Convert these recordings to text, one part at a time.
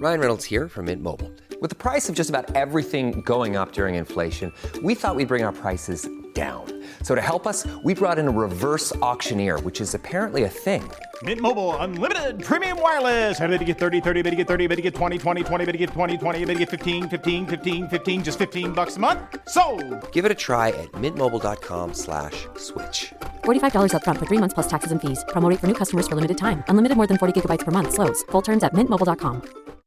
Ryan Reynolds here from Mint Mobile. With the price of just about everything going up during inflation, we thought we'd bring our prices down. So to help us, we brought in a reverse auctioneer, which is apparently a thing. Mint Mobile Unlimited Premium Wireless. How to get 30, 30, bit to get 30, bit to get 20, 20, 20, bit to get 20, 20, bit to get 15, 15, 15, 15, just $15 a month? Sold! Give it a try at mintmobile.com/switch. $45 up front for 3 months plus taxes and fees. Promo rate for new customers for limited time. Unlimited more than 40 gigabytes per month. Slows full terms at mintmobile.com.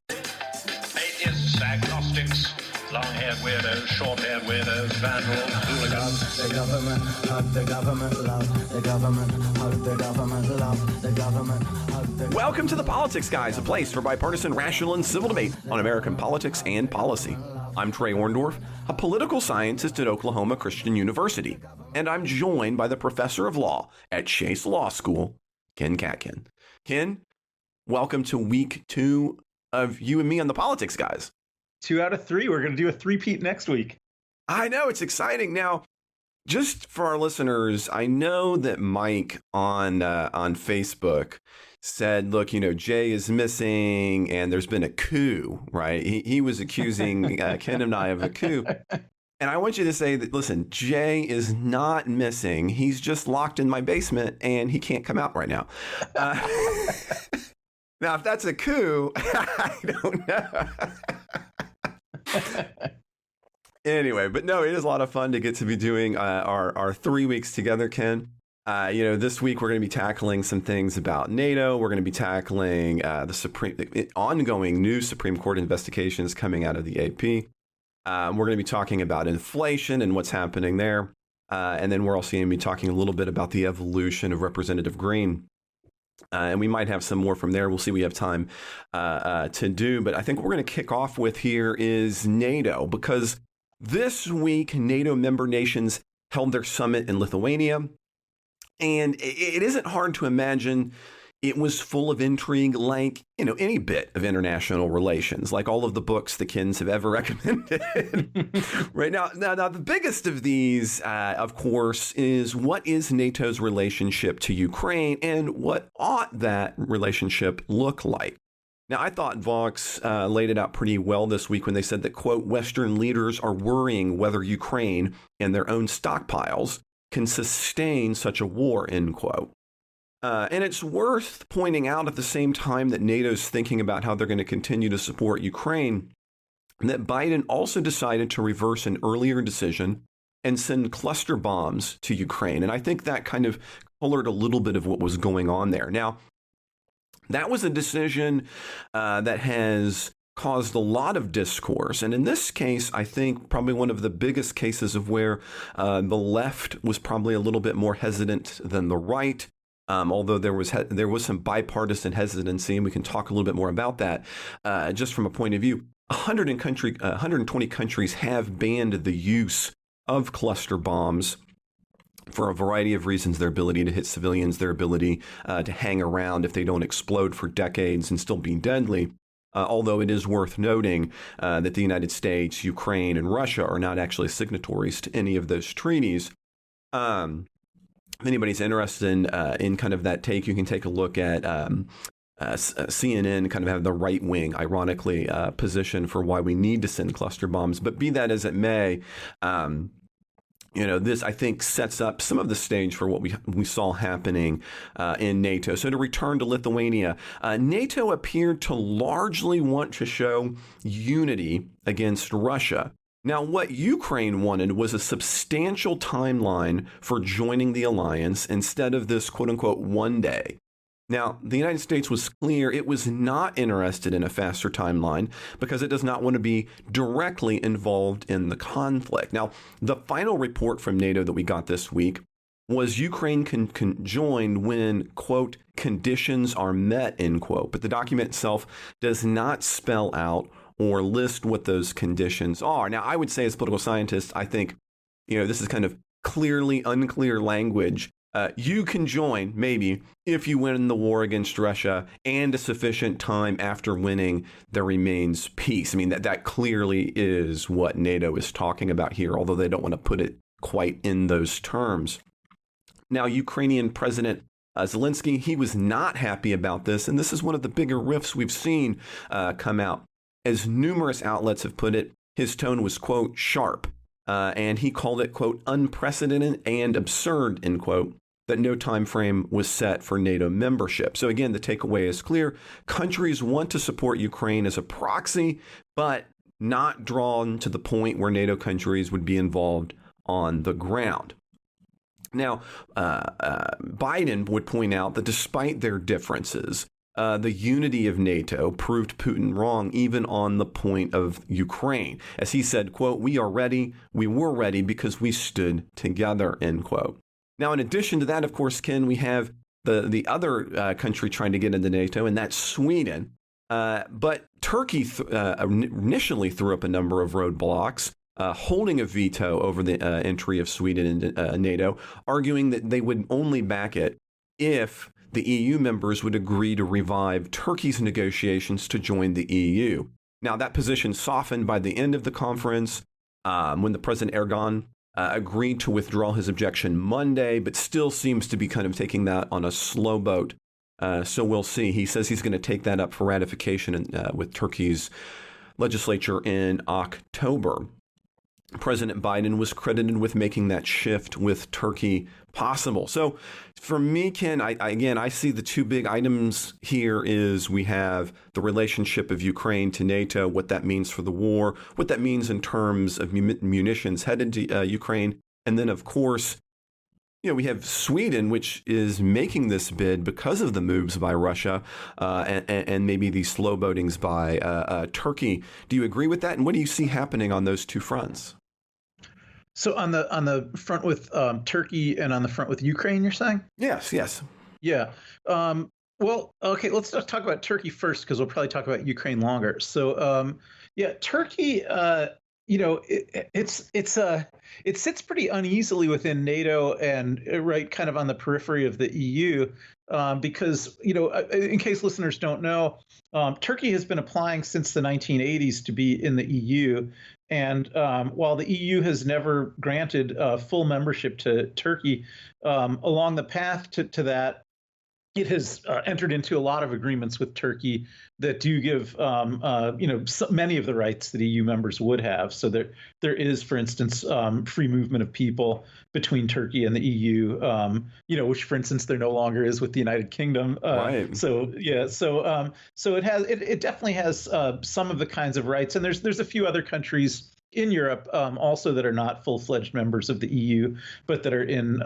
Atheists, agnostics, long-haired weirdos, short-haired weirdos, vandals, hooligans. The government, hug the government, love the government, hug the government, love the government, hug the Welcome to The Politics Guys, a place for bipartisan, rational, and civil debate on American politics and policy. I'm Trey Orndorff, a political scientist at Oklahoma Christian University, and I'm joined by the professor of law at Chase Law School, Ken Katkin. Ken, welcome to week 2 of you and me on The Politics Guys. 2 out of 3. We're going to do a three-peat next week. I know, it's exciting. Now, just for our listeners, I know that Mike on Facebook said, look, you know, Jay is missing and there's been a coup, right? He was accusing Ken and I of a coup. And I want you to say that, listen, Jay is not missing. He's just locked in my basement and he can't come out right now. Now, if that's a coup, I don't know. Anyway, but no, it is a lot of fun to get to be doing our 3 weeks together, Ken. This week we're going to be tackling some things about NATO. We're going to be tackling the ongoing new Supreme Court investigations coming out of the AP. We're going to be talking about inflation and what's happening there. And then we're also going to be talking a little bit about the evolution of Representative Green. And we might have some more from there. We'll see. We have time to do. But I think what we're going to kick off with here is NATO, because this week NATO member nations held their summit in Lithuania. And it isn't hard to imagine it was full of intrigue, like, you know, any bit of international relations, like all of the books the Kens have ever recommended. Right now, the biggest of these, of course, is what is NATO's relationship to Ukraine and what ought that relationship look like? Now, I thought Vox laid it out pretty well this week when they said that, quote, Western leaders are worrying whether Ukraine and their own stockpiles can sustain such a war, end quote. And it's worth pointing out at the same time that NATO's thinking about how they're going to continue to support Ukraine, that Biden also decided to reverse an earlier decision and send cluster bombs to Ukraine. And I think that kind of colored a little bit of what was going on there. Now, that was a decision that has caused a lot of discourse. And in this case, I think probably one of the biggest cases of where the left was probably a little bit more hesitant than the right. Although there was some bipartisan hesitancy, and we can talk a little bit more about that. Just from a point of view, 120 countries have banned the use of cluster bombs for a variety of reasons: their ability to hit civilians, their ability to hang around if they don't explode for decades and still be deadly. Although it is worth noting that the United States, Ukraine, and Russia are not actually signatories to any of those treaties. If anybody's interested in kind of that take, you can take a look at CNN, kind of have the right wing, ironically, position for why we need to send cluster bombs. But be that as it may, this, I think, sets up some of the stage for what we saw happening in NATO. So to return to Lithuania, NATO appeared to largely want to show unity against Russia. Now, what Ukraine wanted was a substantial timeline for joining the alliance instead of this, quote unquote, one day. Now, the United States was clear it was not interested in a faster timeline because it does not want to be directly involved in the conflict. Now, the final report from NATO that we got this week was Ukraine can join when, quote, conditions are met, end quote. But the document itself does not spell out or list what those conditions are. Now, I would say as a political scientist, I think, this is kind of clearly unclear language. You can join, maybe, if you win the war against Russia and a sufficient time after winning, there remains peace. I mean, that clearly is what NATO is talking about here, although they don't want to put it quite in those terms. Now, Ukrainian President Zelensky, he was not happy about this, and this is one of the bigger rifts we've seen come out. As numerous outlets have put it, his tone was, quote, sharp, and he called it, quote, unprecedented and absurd, end quote, that no time frame was set for NATO membership. So again, the takeaway is clear. Countries want to support Ukraine as a proxy, but not drawn to the point where NATO countries would be involved on the ground. Now, Biden would point out that despite their differences, the unity of NATO proved Putin wrong even on the point of Ukraine. As he said, quote, we are ready, we were ready because we stood together, end quote. Now, in addition to that, of course, Ken, we have the other country trying to get into NATO, and that's Sweden. But Turkey initially threw up a number of roadblocks, holding a veto over the entry of Sweden into NATO, arguing that they would only back it if the EU members would agree to revive Turkey's negotiations to join the EU. Now, that position softened by the end of the conference when the President Erdogan agreed to withdraw his objection Monday, but still seems to be kind of taking that on a slow boat. So we'll see. He says he's going to take that up for ratification with Turkey's legislature in October. President Biden was credited with making that shift with Turkey possible. So for me, Ken, I see the two big items here is we have the relationship of Ukraine to NATO, what that means for the war, what that means in terms of munitions headed to Ukraine. And then, of course, we have Sweden, which is making this bid because of the moves by Russia and maybe these slow boatings by Turkey. Do you agree with that? And what do you see happening on those two fronts? So on the front with Turkey and on the front with Ukraine, you're saying? Yes. Yeah. Well, okay, let's talk about Turkey first because we'll probably talk about Ukraine longer. So, Turkey, it sits pretty uneasily within NATO and right kind of on the periphery of the EU because, in case listeners don't know, Turkey has been applying since the 1980s to be in the EU. And while the EU has never granted full membership to Turkey, along the path to that, it has entered into a lot of agreements with Turkey that do give, many of the rights that EU members would have. So there is, for instance, free movement of people between Turkey and the EU, which, for instance, there no longer is with the United Kingdom. Right. So it definitely has some of the kinds of rights, and there's a few other countries in Europe also that are not full-fledged members of the EU, but that are in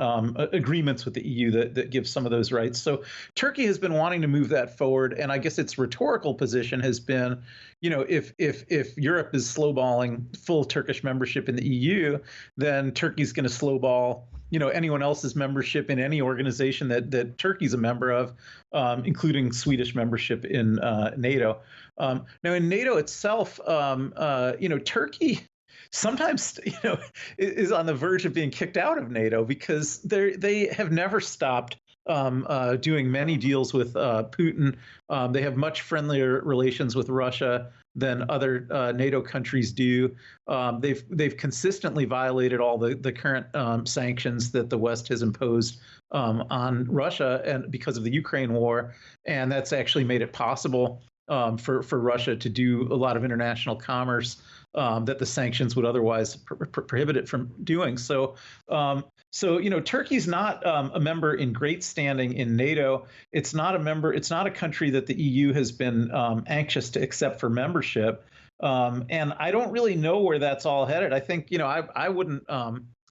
agreements with the EU that give some of those rights. So Turkey has been wanting to move that forward, and I guess its rhetorical position has been, if Europe is slowballing full Turkish membership in the EU, then Turkey's going to slowball anyone else's membership in any organization that Turkey's a member of, including Swedish membership in NATO. Now, in NATO itself, Turkey sometimes, is on the verge of being kicked out of NATO because they have never stopped doing many deals with Putin. They have much friendlier relations with Russia than other NATO countries do. They've consistently violated all the current sanctions that the West has imposed on Russia and because of the Ukraine war, and that's actually made it possible for Russia to do a lot of international commerce that the sanctions would otherwise prohibit it from doing. So Turkey's not a member in great standing in NATO. It's not a country that the EU has been anxious to accept for membership. And I don't really know where that's all headed. I think, I wouldn't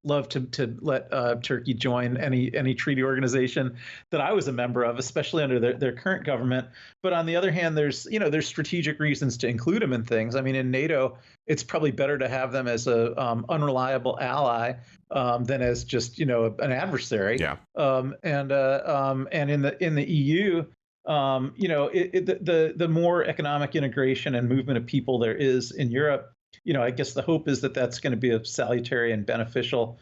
love to let Turkey join any treaty organization that I was a member of, especially under their current government. But on the other hand, there's strategic reasons to include them in things. I mean, in NATO, it's probably better to have them as a unreliable ally than as just an adversary. Yeah. And in the EU, the more economic integration and movement of people there is in Europe, I guess the hope is that that's going to be a salutary and beneficial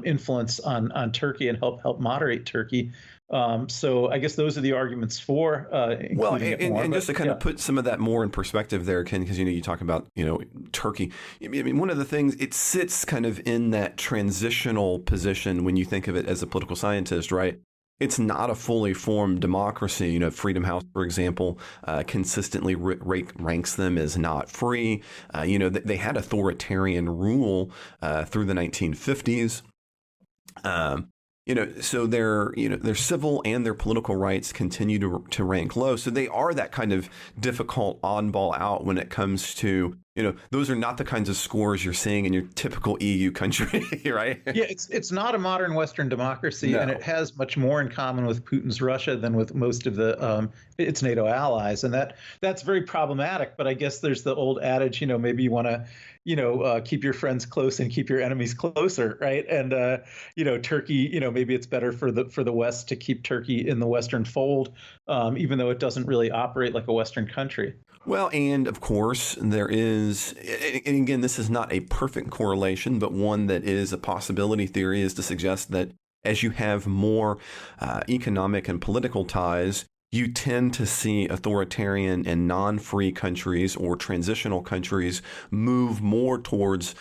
influence on Turkey and help moderate Turkey. So I guess those are the arguments for. And just to kind of put some of that more in perspective there, Ken, because you talk about Turkey. I mean, one of the things, it sits kind of in that transitional position when you think of it as a political scientist, right? it's not a fully formed democracy. You know, Freedom House, for example, consistently ranks them as not free. You know, they had authoritarian rule through the 1950s. You know, so their civil and their political rights continue to rank low. So they are that kind of difficult oddball out when it comes to, you know, those are not the kinds of scores you're seeing in your typical EU country, right? Yeah, it's not a modern Western democracy, No. and it has much more in common with Putin's Russia than with most of its NATO allies, and that's very problematic. But I guess there's the old adage, you know, maybe you want to, keep your friends close and keep your enemies closer, right? And Turkey, maybe it's better for the West to keep Turkey in the Western fold, even though it doesn't really operate like a Western country. Well, and of course, there is, and again, this is not a perfect correlation, but one that is a possibility theory is to suggest that as you have more economic and political ties, you tend to see authoritarian and non-free countries or transitional countries move more towards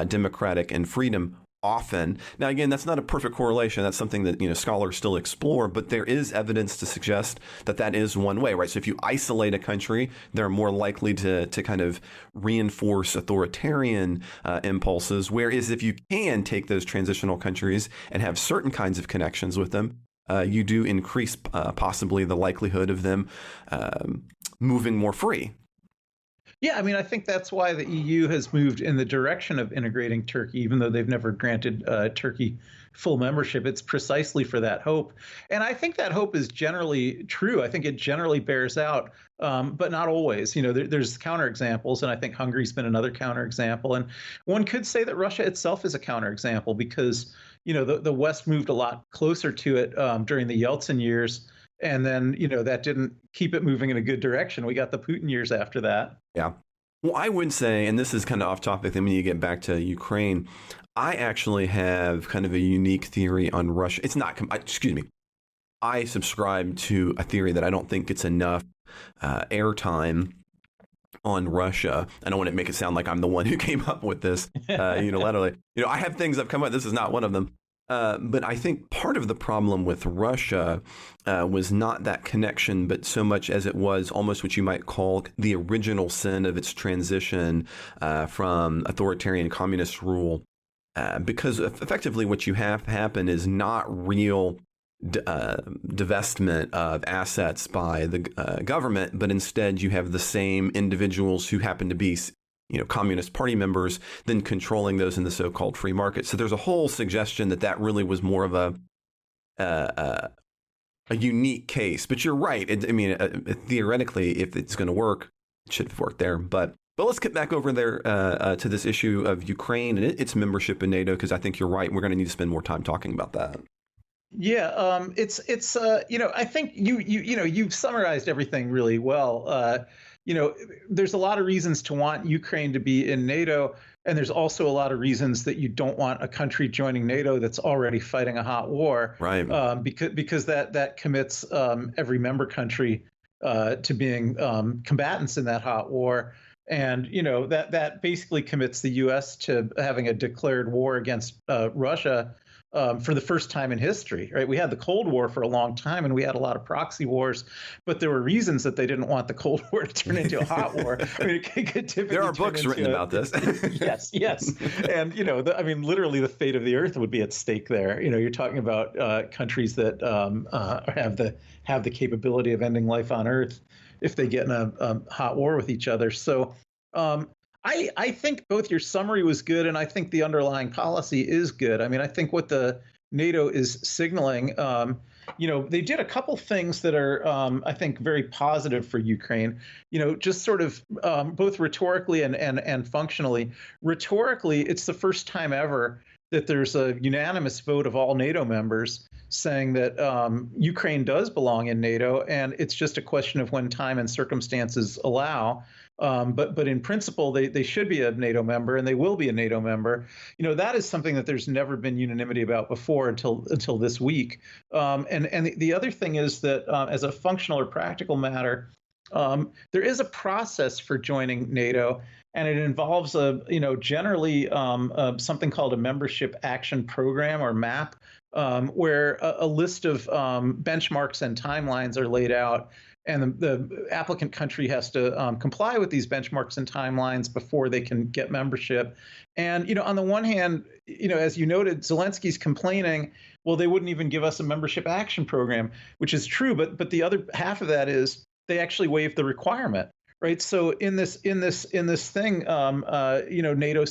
democratic and freedom often. Now, again, that's not a perfect correlation. That's something that, scholars still explore, but there is evidence to suggest that that is one way, right? So if you isolate a country, they're more likely to kind of reinforce authoritarian impulses. Whereas if you can take those transitional countries and have certain kinds of connections with them, you do increase possibly the likelihood of them moving more free. Yeah, I mean, I think that's why the EU has moved in the direction of integrating Turkey, even though they've never granted Turkey full membership. It's precisely for that hope. And I think that hope is generally true. I think it generally bears out, but not always. There's counterexamples, and I think Hungary's been another counterexample. And one could say that Russia itself is a counterexample because, the West moved a lot closer to it during the Yeltsin years. And then, that didn't keep it moving in a good direction. We got the Putin years after that. Yeah. Well, I would say, and this is kind of off topic, then when you get back to Ukraine, I actually have kind of a unique theory on Russia. It's not, excuse me. I subscribe to a theory that I don't think gets enough airtime on Russia. I don't want to make it sound like I'm the one who came up with this unilaterally. I have things I've come up with. This is not one of them. But I think part of the problem with Russia was not that connection, but so much as it was almost what you might call the original sin of its transition from authoritarian communist rule. Because effectively what you have happen is not real divestment of assets by the government, but instead you have the same individuals who happen to be Communist Party members, then controlling those in the so-called free market. So there's a whole suggestion that really was more of a unique case. But you're right. Theoretically, if it's going to work, it should have worked there. But let's get back over there to this issue of Ukraine and its membership in NATO, because I think you're right. We're going to need to spend more time talking about that. Yeah, it's I think you've summarized everything really well. There's a lot of reasons to want Ukraine to be in NATO, and there's also a lot of reasons that you don't want a country joining NATO that's already fighting a hot war, right? Because that commits every member country to being combatants in that hot war, and that basically commits the U.S. to having a declared war against Russia. For the first time in history, right? We had the Cold War for a long time, and we had a lot of proxy wars, but there were reasons that they didn't want the Cold War to turn into a hot war. I mean, it could typically there are books written about this. yes, and literally the fate of the earth would be at stake there. You're talking about countries that have the capability of ending life on Earth if they get in a hot war with each other. So. I think both your summary was good, and I think the underlying policy is good. I mean, I think what the NATO is signaling, they did a couple things that are, I think, very positive for Ukraine. Just sort of both rhetorically and functionally. Rhetorically, it's the first time ever that there's a unanimous vote of all NATO members saying that Ukraine does belong in NATO, and it's just a question of when time and circumstances allow. But in principle, they should be a NATO member, and they will be a NATO member. That is something that there's never been unanimity about before until this week. And the other thing is that as a functional or practical matter, there is a process for joining NATO. and it involves generally something called a membership action program or MAP, where a list of benchmarks and timelines are laid out, and the applicant country has to comply with these benchmarks and timelines before they can get membership. And on the one hand, as you noted, Zelensky's complaining, well, they wouldn't even give us a membership action program, which is true. But the other half of that is they actually waived the requirement, right? So in this thing, NATO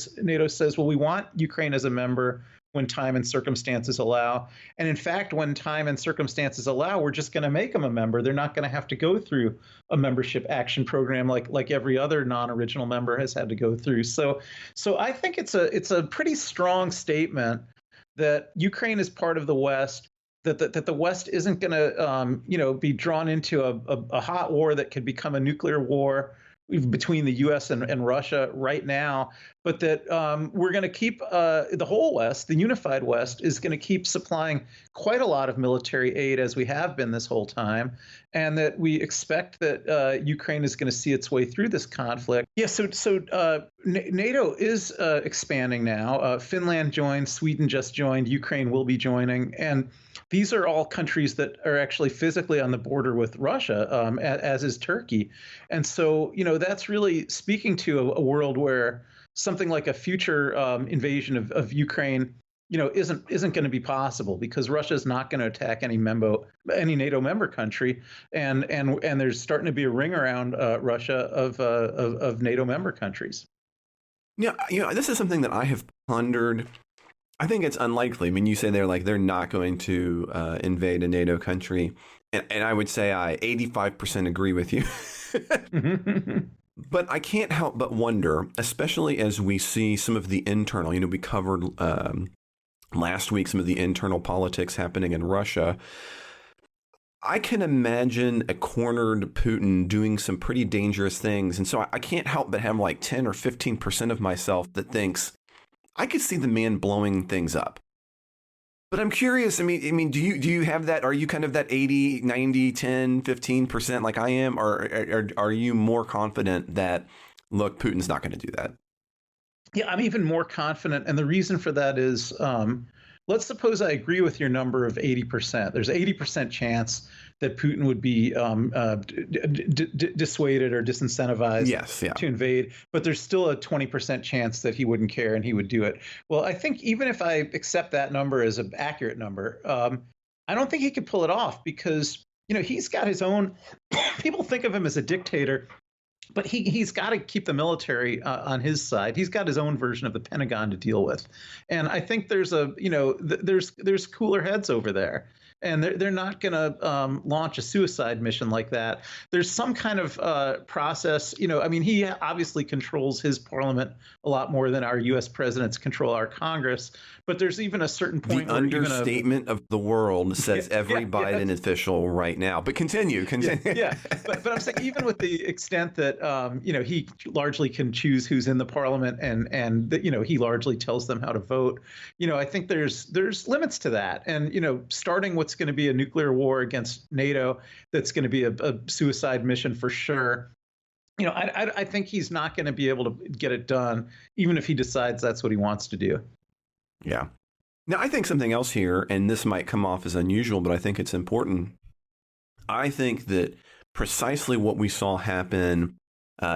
says, well, we want Ukraine as a member when time and circumstances allow. And in fact, when time and circumstances allow, we're just going to make them a member. They're not going to have to go through a membership action program like every other non-original member has had to go through. So I think it's a pretty strong statement that Ukraine is part of the West, that the West isn't going to be drawn into a hot war that could become a nuclear war between the U.S. and Russia right now, but that we're going to keep the whole West, the unified West, is going to keep supplying quite a lot of military aid as we have been this whole time, and that we expect that Ukraine is going to see its way through this conflict. Yeah, so NATO is expanding now. Finland joined, Sweden just joined, Ukraine will be joining, and these are all countries that are actually physically on the border with Russia, as is Turkey. And so, that's really speaking to a world where something like a future invasion of Ukraine, isn't going to be possible, because Russia is not going to attack any NATO member country, and there's starting to be a ring around Russia of NATO member countries. Yeah, this is something that I have pondered. I think it's unlikely. I mean, you say they're not going to invade a NATO country, and I would say I 85% agree with you. But I can't help but wonder, especially as we see some of the internal, we covered last week some of the internal politics happening in Russia. I can imagine a cornered Putin doing some pretty dangerous things. And so I can't help but have 10 or 15% of myself that thinks I could see the man blowing things up. But I'm curious, I mean, do you have that? Are you kind of that 80, 90, 10, 15% like I am? Or are you more confident that, look, Putin's not going to do that? Yeah, I'm even more confident. And the reason for that is, let's suppose I agree with your number of 80%. There's 80% chance that Putin would be dissuaded or disincentivized to invade, but there's still a 20% chance that he wouldn't care and he would do it. Well, I think even if I accept that number as an accurate number, I don't think he could pull it off, because he's got his own. People think of him as a dictator, but he's got to keep the military on his side. He's got his own version of the Pentagon to deal with, and I think there's there's cooler heads over there, and they're not going to launch a suicide mission like that. There's some kind of process. He obviously controls his parliament a lot more than our U.S. presidents control our Congress. But there's even a certain point. The understatement of the world says every Biden official right now. But continue. Yeah. But I'm saying, even with the extent that he largely can choose who's in the parliament, and that he largely tells them how to vote. I think there's limits to that. And starting what's going to be a nuclear war against NATO, that's going to be a suicide mission for sure. I think he's not going to be able to get it done, even if he decides that's what he wants to do. Yeah. Now, I think something else here, and this might come off as unusual, but I think it's important. I think that precisely what we saw happen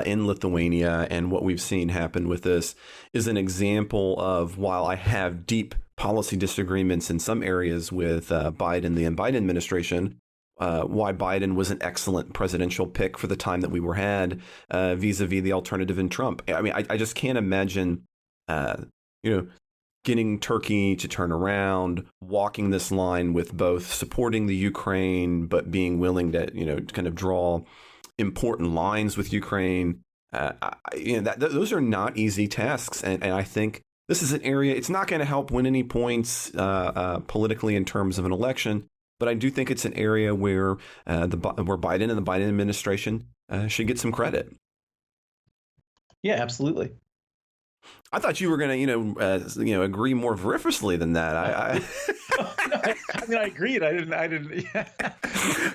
in Lithuania and what we've seen happen with this is an example of, while I have deep policy disagreements in some areas with Biden, the Biden administration, why Biden was an excellent presidential pick for the time that we had vis-a-vis the alternative in Trump. I mean, I just can't imagine, getting Turkey to turn around, walking this line with both supporting the Ukraine, but being willing to, kind of draw important lines with Ukraine. Those are not easy tasks. And I think this is an area, it's not going to help win any points politically in terms of an election. But I do think it's an area where where Biden and the Biden administration should get some credit. Yeah, absolutely. I thought you were going to, agree more vociferously than that. I mean, I agreed. I didn't. Yeah.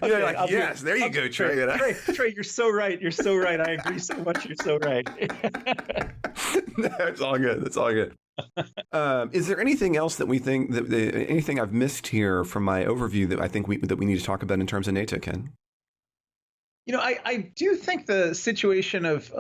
Okay, yes, there you go, Trey. Trey, you're so right. You're so right. I agree so much. You're so right. No, it's all good. It's all good. Is there anything else that we think anything I've missed here from my overview that I think we need to talk about in terms of NATO, Ken? I do think the situation of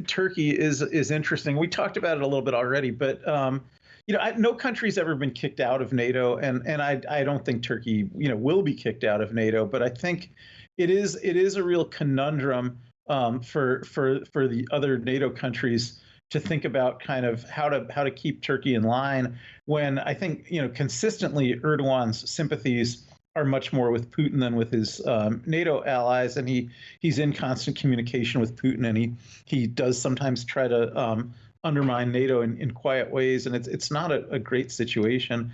Turkey is interesting. We talked about it a little bit already, but no country's ever been kicked out of NATO, and I don't think Turkey will be kicked out of NATO. But I think it is a real conundrum for the other NATO countries to think about kind of how to keep Turkey in line when I think consistently Erdogan's sympathies are much more with Putin than with his NATO allies, and he's in constant communication with Putin, and he does sometimes try to undermine NATO in quiet ways, and it's not a great situation.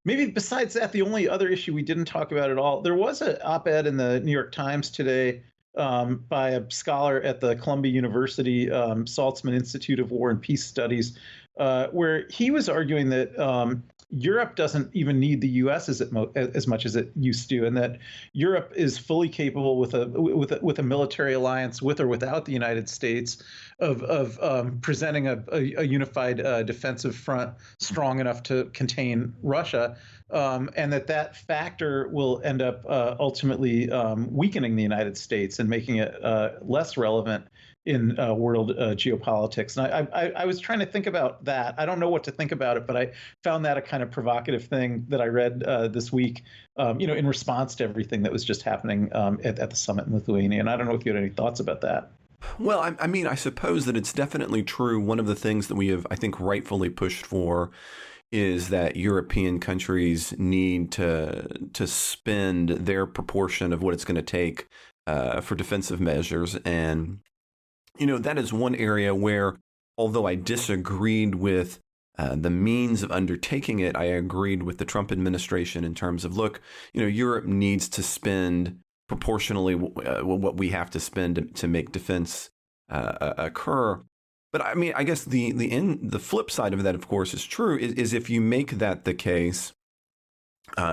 Maybe besides that, the only other issue we didn't talk about at all, there was an op-ed in the New York Times today by a scholar at the Columbia University Saltzman Institute of War and Peace Studies, where he was arguing that Europe doesn't even need the U.S. as much as it used to, and that Europe is fully capable with a military alliance with or without the United States of presenting a unified defensive front strong enough to contain Russia, and that factor will end up ultimately weakening the United States and making it less relevant in world geopolitics. And I was trying to think about that. I don't know what to think about it, but I found that a kind of provocative thing that I read this week, in response to everything that was just happening at the summit in Lithuania. And I don't know if you had any thoughts about that. Well, I mean, I suppose that it's definitely true. One of the things that we have, I think, rightfully pushed for is that European countries need to spend their proportion of what it's going to take for defensive measures. And that is one area where, although I disagreed with the means of undertaking it, I agreed with the Trump administration in terms of, look, Europe needs to spend proportionally what we have to spend to make defense occur. But I mean, I guess the flip side of that, of course, is true, is if you make that the case,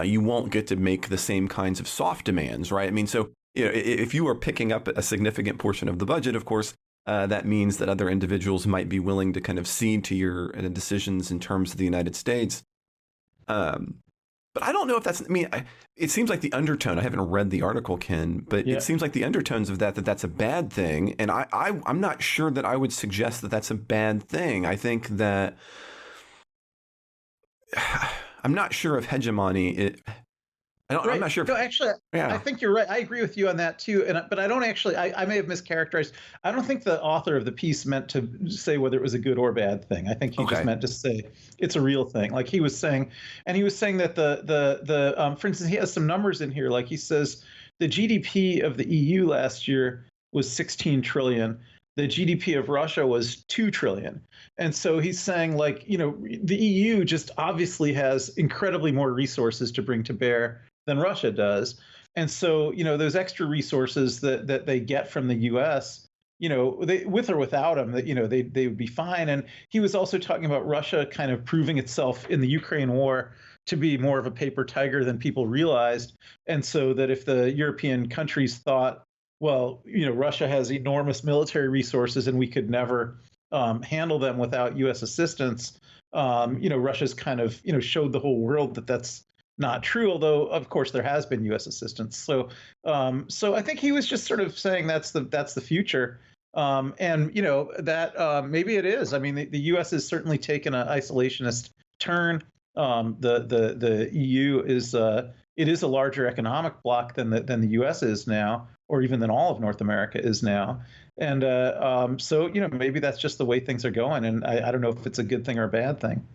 you won't get to make the same kinds of soft demands, right? I mean, so if you are picking up a significant portion of the budget, of course, that means that other individuals might be willing to kind of cede to your decisions in terms of the United States. But I don't know if that's, it seems like the undertone, I haven't read the article, Ken, but It seems like the undertones of that's a bad thing. And I'm not sure that I would suggest that that's a bad thing. I think that, I'm not sure if hegemony, I'm not sure. No, actually, I think you're right. I agree with you on that too. But I don't actually. I may have mischaracterized. I don't think the author of the piece meant to say whether it was a good or bad thing. I think he just meant to say it's a real thing. Like he was saying, and he was saying that the for instance, he has some numbers in here. Like he says, the GDP of the EU last year was 16 trillion. The GDP of Russia was 2 trillion. And so he's saying, like, the EU just obviously has incredibly more resources to bring to bear than Russia does. And so, those extra resources that they get from the US, they, with or without them, that, they would be fine. And he was also talking about Russia kind of proving itself in the Ukraine war to be more of a paper tiger than people realized. And so that if the European countries thought, well, Russia has enormous military resources and we could never handle them without U.S. assistance, Russia's kind of, showed the whole world that that's not true, although, of course, there has been U.S. assistance. So I think he was just sort of saying that's the future. And, that maybe it is. I mean, the U.S. has certainly taken an isolationist turn. The EU is it is a larger economic bloc than the U.S. is now, or even than all of North America is now. And so, maybe that's just the way things are going. And I don't know if it's a good thing or a bad thing.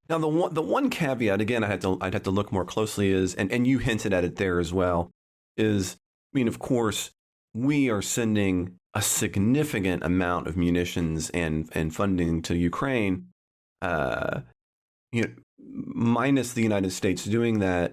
Now, the one caveat, again, I'd have to look more closely is, and you hinted at it there as well, is, of course, we are sending a significant amount of munitions and funding to Ukraine, minus the United States doing that.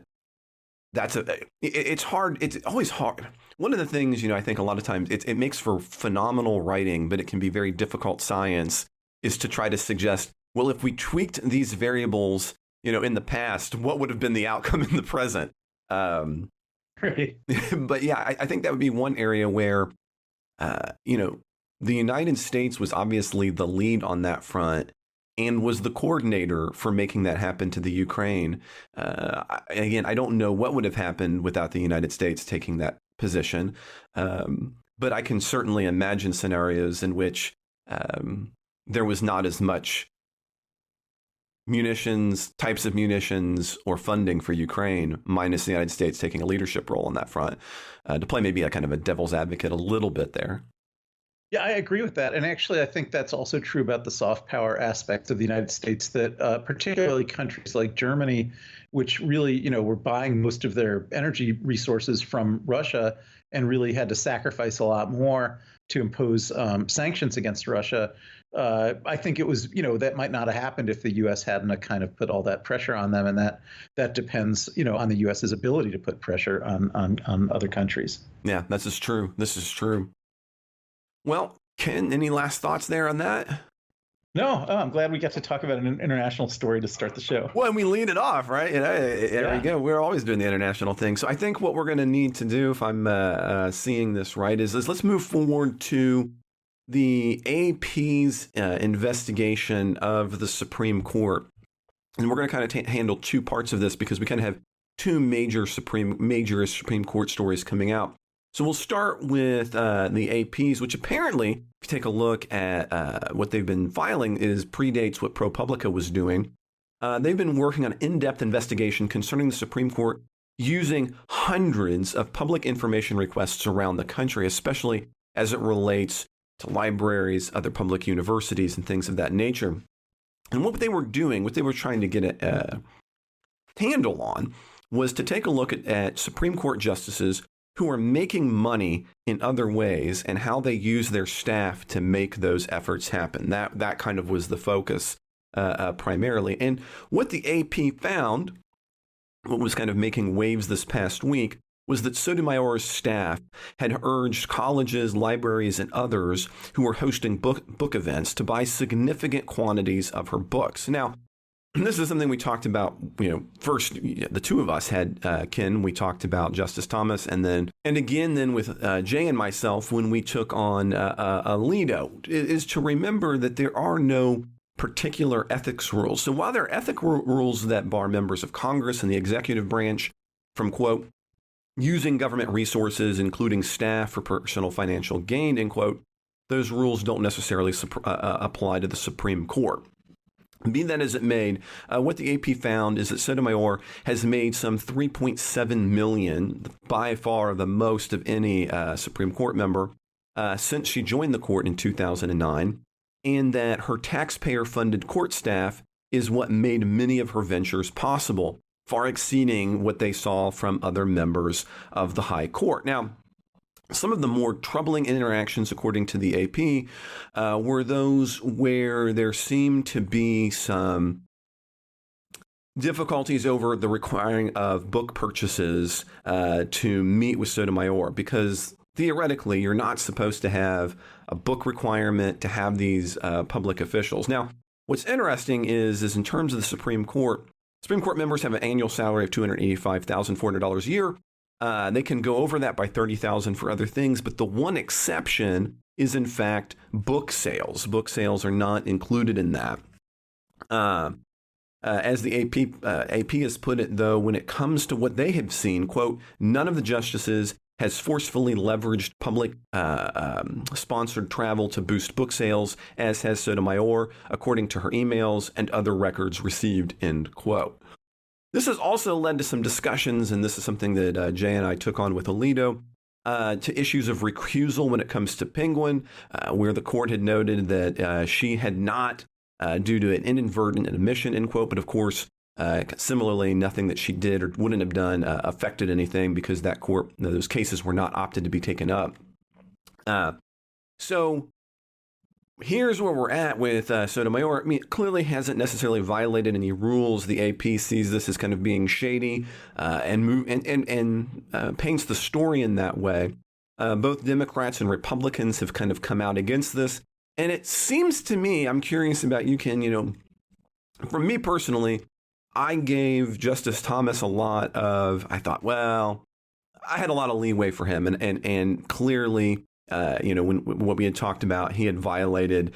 It's hard. It's always hard. One of the things, I think a lot of times it makes for phenomenal writing, but it can be very difficult science is to try to suggest, well, if we tweaked these variables, in the past, what would have been the outcome in the present? Right. But yeah, I think that would be one area where, the United States was obviously the lead on that front and was the coordinator for making that happen to the Ukraine. Again, I don't know what would have happened without the United States taking that position. But I can certainly imagine scenarios in which there was not as much types of munitions, or funding for Ukraine, minus the United States taking a leadership role on that front, to play maybe a kind of a devil's advocate a little bit there. Yeah, I agree with that. And actually, I think that's also true about the soft power aspect of the United States, that particularly countries like Germany, which really, were buying most of their energy resources from Russia and really had to sacrifice a lot more to impose sanctions against Russia. I think it was, that might not have happened if the U.S. hadn't kind of put all that pressure on them. And that depends, on the U.S.'s ability to put pressure on other countries. Yeah, this is true. Well, Ken, any last thoughts there on that? No, I'm glad we got to talk about an international story to start the show. Well, and we lead it off, right? There we go. We're always doing the international thing. So I think what we're going to need to do, if I'm seeing this right, is let's move forward to the AP's investigation of the Supreme Court. And we're going to kind of handle two parts of this because we kind of have two major Supreme Court stories coming out. So we'll start with the APs, which apparently, if you take a look at what they've been filing, predates what ProPublica was doing. They've been working on an in-depth investigation concerning the Supreme Court using hundreds of public information requests around the country, especially as it relates to libraries, other public universities, and things of that nature. And what they were trying to get a handle on was to take a look at Supreme Court justices who are making money in other ways and how they use their staff to make those efforts happen. That kind of was the focus primarily. And what the AP found, what was kind of making waves this past week, was that Sotomayor's staff had urged colleges, libraries, and others who were hosting book events to buy significant quantities of her books. Now, this is something we talked about, first, the two of us had, Ken, we talked about Justice Thomas, and again with Jay and myself when we took on Alito, is to remember that there are no particular ethics rules. So while there are ethical rules that bar members of Congress and the executive branch from, quote, using government resources, including staff, for personal financial gain, end quote, those rules don't necessarily apply to the Supreme Court. Be that as it may, what the AP found is that Sotomayor has made some $3.7 million, by far the most of any Supreme Court member, since she joined the court in 2009, and that her taxpayer-funded court staff is what made many of her ventures possible, far exceeding what they saw from other members of the High Court. Now, some of the more troubling interactions, according to the AP, were those where there seemed to be some difficulties over the requiring of book purchases to meet with Sotomayor, because theoretically, you're not supposed to have a book requirement to have these public officials. Now, what's interesting is in terms of the Supreme Court members have an annual salary of $285,400 a year. They can go over that by $30,000 for other things, but the one exception is, in fact, book sales. Book sales are not included in that. As the AP has put it, though, when it comes to what they have seen, quote, none of the justices has forcefully leveraged public sponsored travel to boost book sales, as has Sotomayor, according to her emails and other records received, end quote. This has also led to some discussions, and this is something that Jay and I took on with Alito, to issues of recusal when it comes to Penguin, where the court had noted that she had not, due to an inadvertent admission, end quote, but of course, similarly, nothing that she did or wouldn't have done affected anything because that court, those cases were not opted to be taken up. So here's where we're at with Sotomayor. I mean, it clearly hasn't necessarily violated any rules. The AP sees this as kind of being shady and paints the story in that way. Both Democrats and Republicans have kind of come out against this. And it seems to me, I'm curious about you, Ken, for me personally, I gave Justice Thomas a lot of, I thought, well, I had a lot of leeway for him. And clearly, when what we had talked about, he had violated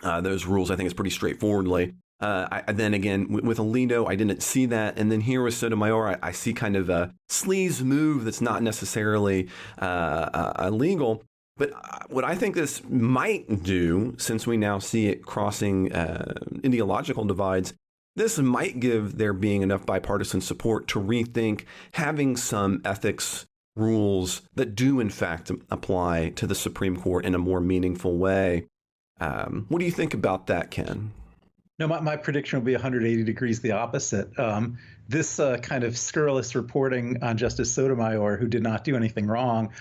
those rules. I think it's pretty straightforwardly. Then again, with Alito, I didn't see that. And then here with Sotomayor, I see kind of a sleaze move that's not necessarily illegal. But what I think this might do, since we now see it crossing ideological divides, this might give there being enough bipartisan support to rethink having some ethics rules that do, in fact, apply to the Supreme Court in a more meaningful way. What do you think about that, Ken? No, my prediction will be 180 degrees the opposite. This kind of scurrilous reporting on Justice Sotomayor, who did not do anything wrong,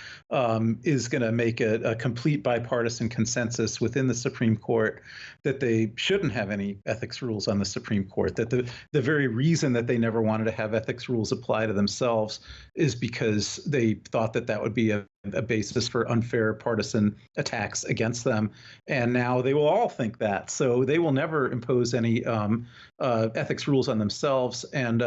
is going to make a complete bipartisan consensus within the Supreme Court that they shouldn't have any ethics rules on the Supreme Court, that the very reason that they never wanted to have ethics rules apply to themselves is because they thought that that would be a basis for unfair partisan attacks against them. And now they will all think that. So they will never impose any ethics rules on themselves. And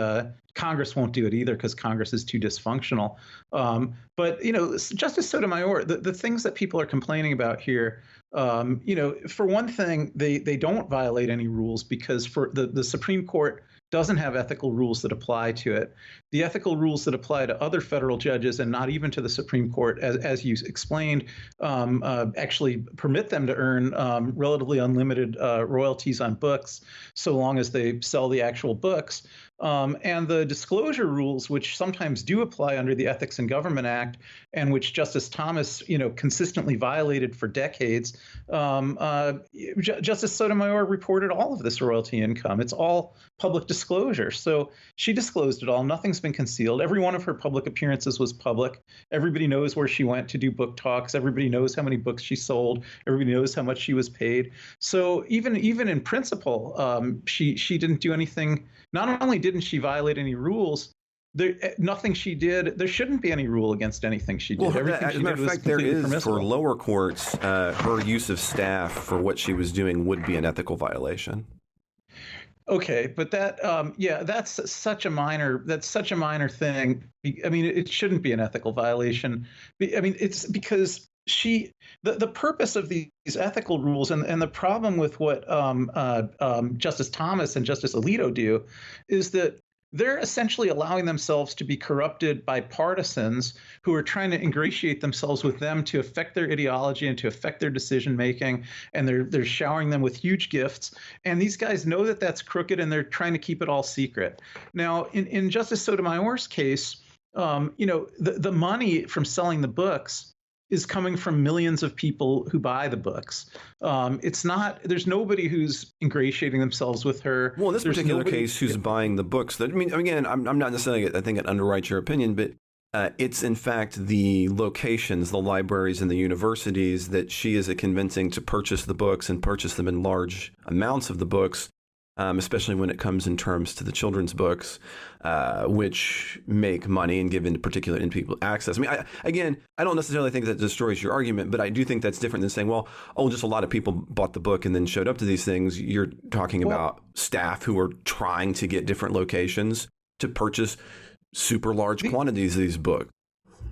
Congress won't do it either because Congress is too dysfunctional. But, Justice Sotomayor, the things that people are complaining about here, for one thing, they don't violate any rules because for the Supreme Court doesn't have ethical rules that apply to it. The ethical rules that apply to other federal judges and not even to the Supreme Court, as you explained, actually permit them to earn relatively unlimited royalties on books, so long as they sell the actual books. And the disclosure rules, which sometimes do apply under the Ethics in Government Act, and which Justice Thomas, consistently violated for decades. Justice Sotomayor reported all of this royalty income. It's all public disclosure. So she disclosed it all. Nothing's been concealed. Every one of her public appearances was public. Everybody knows where she went to do book talks. Everybody knows how many books she sold. Everybody knows how much she was paid. So even in principle, she didn't do anything. Not only didn't she violate any rules, nothing she did, there shouldn't be any rule against anything she did. Well, as a matter of fact, there is, for lower courts, her use of staff for what she was doing would be an ethical violation. Okay, but that, that's such a minor thing. I mean, it shouldn't be an ethical violation. I mean, it's because the purpose of these ethical rules and the problem with what Justice Thomas and Justice Alito do is that they're essentially allowing themselves to be corrupted by partisans who are trying to ingratiate themselves with them to affect their ideology and to affect their decision making. And they're showering them with huge gifts. And these guys know that that's crooked and they're trying to keep it all secret. Now, in Justice Sotomayor's case, the money from selling the books is coming from millions of people who buy the books. There's nobody who's ingratiating themselves with her. Well, in this particular case, who's buying the books? Again, I'm not necessarily, I think it underwrites your opinion, but it's in fact the locations, the libraries and the universities that she is convincing to purchase the books and purchase them in large amounts of the books, especially when it comes in terms to the children's books, which make money and give in particular in people access. I mean, I don't necessarily think that destroys your argument, but I do think that's different than saying, well, just a lot of people bought the book and then showed up to these things. You're talking about staff who are trying to get different locations to purchase super large quantities of these books.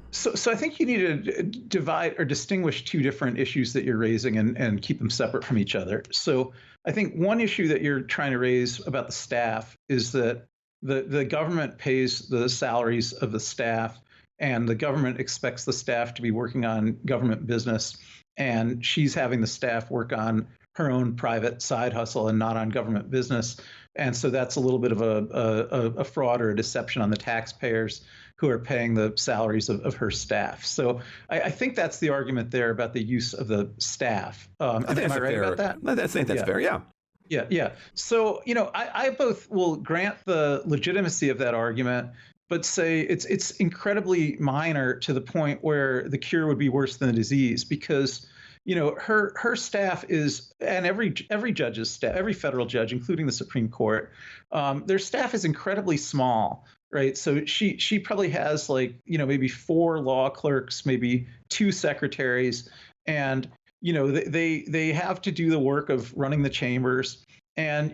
So I think you need to divide or distinguish two different issues that you're raising and keep them separate from each other. So I think one issue that you're trying to raise about the staff is that the government pays the salaries of the staff, and the government expects the staff to be working on government business, and she's having the staff work on her own private side hustle and not on government business. And so that's a little bit of a fraud or a deception on the taxpayers who are paying the salaries of her staff. So I think that's the argument there about the use of the staff. Am I right about that? I think that's fair, yeah. Yeah. So, I both will grant the legitimacy of that argument, but say it's incredibly minor to the point where the cure would be worse than the disease, because her staff is, and every judge's staff, every federal judge, including the Supreme Court, their staff is incredibly small, right? So she probably has maybe 4 law clerks, maybe 2 secretaries, and they have to do the work of running the chambers, and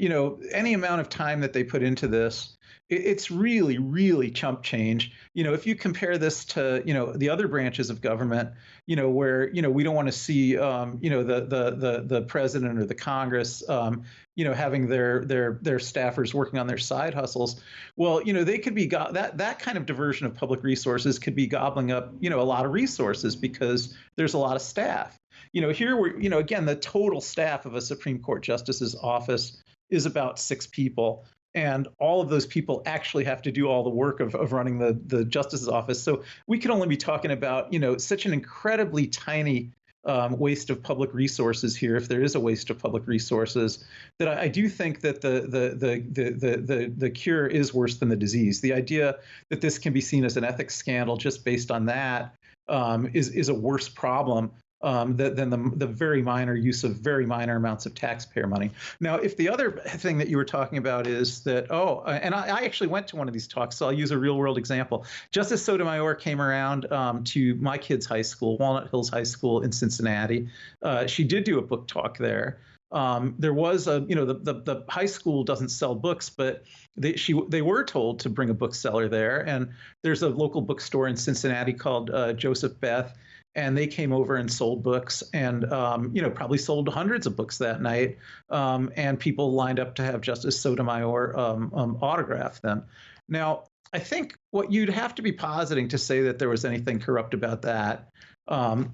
any amount of time that they put into this, it's really, really chump change. If you compare this to the other branches of government, where we don't want to see the president or the Congress having their staffers working on their side hustles. Well, they could be that kind of diversion of public resources could be gobbling up a lot of resources because there's a lot of staff. Here we're again, the total staff of a Supreme Court justice's office is about 6 people. And all of those people actually have to do all the work of running the justice's office. So we could only be talking about, such an incredibly tiny waste of public resources here, if there is a waste of public resources, that I do think that the cure is worse than the disease. The idea that this can be seen as an ethics scandal just based on that is a worse problem than the very minor use of very minor amounts of taxpayer money. Now, if the other thing that you were talking about is that, and I actually went to one of these talks, so I'll use a real world example. Justice Sotomayor came around to my kids' high school, Walnut Hills High School in Cincinnati. She did do a book talk there. There was the high school doesn't sell books, but they were told to bring a bookseller there. And there's a local bookstore in Cincinnati called Joseph Beth. And they came over and sold books, and probably sold hundreds of books that night. And people lined up to have Justice Sotomayor autograph them. Now, I think what you'd have to be positing to say that there was anything corrupt about that. And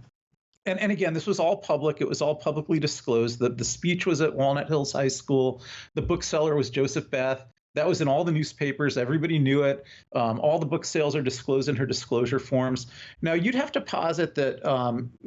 again, this was all public. It was all publicly disclosed. The speech was at Walnut Hills High School. The bookseller was Joseph Beth. That was in all the newspapers. Everybody knew it. All the book sales are disclosed in her disclosure forms. Now, you'd have to posit that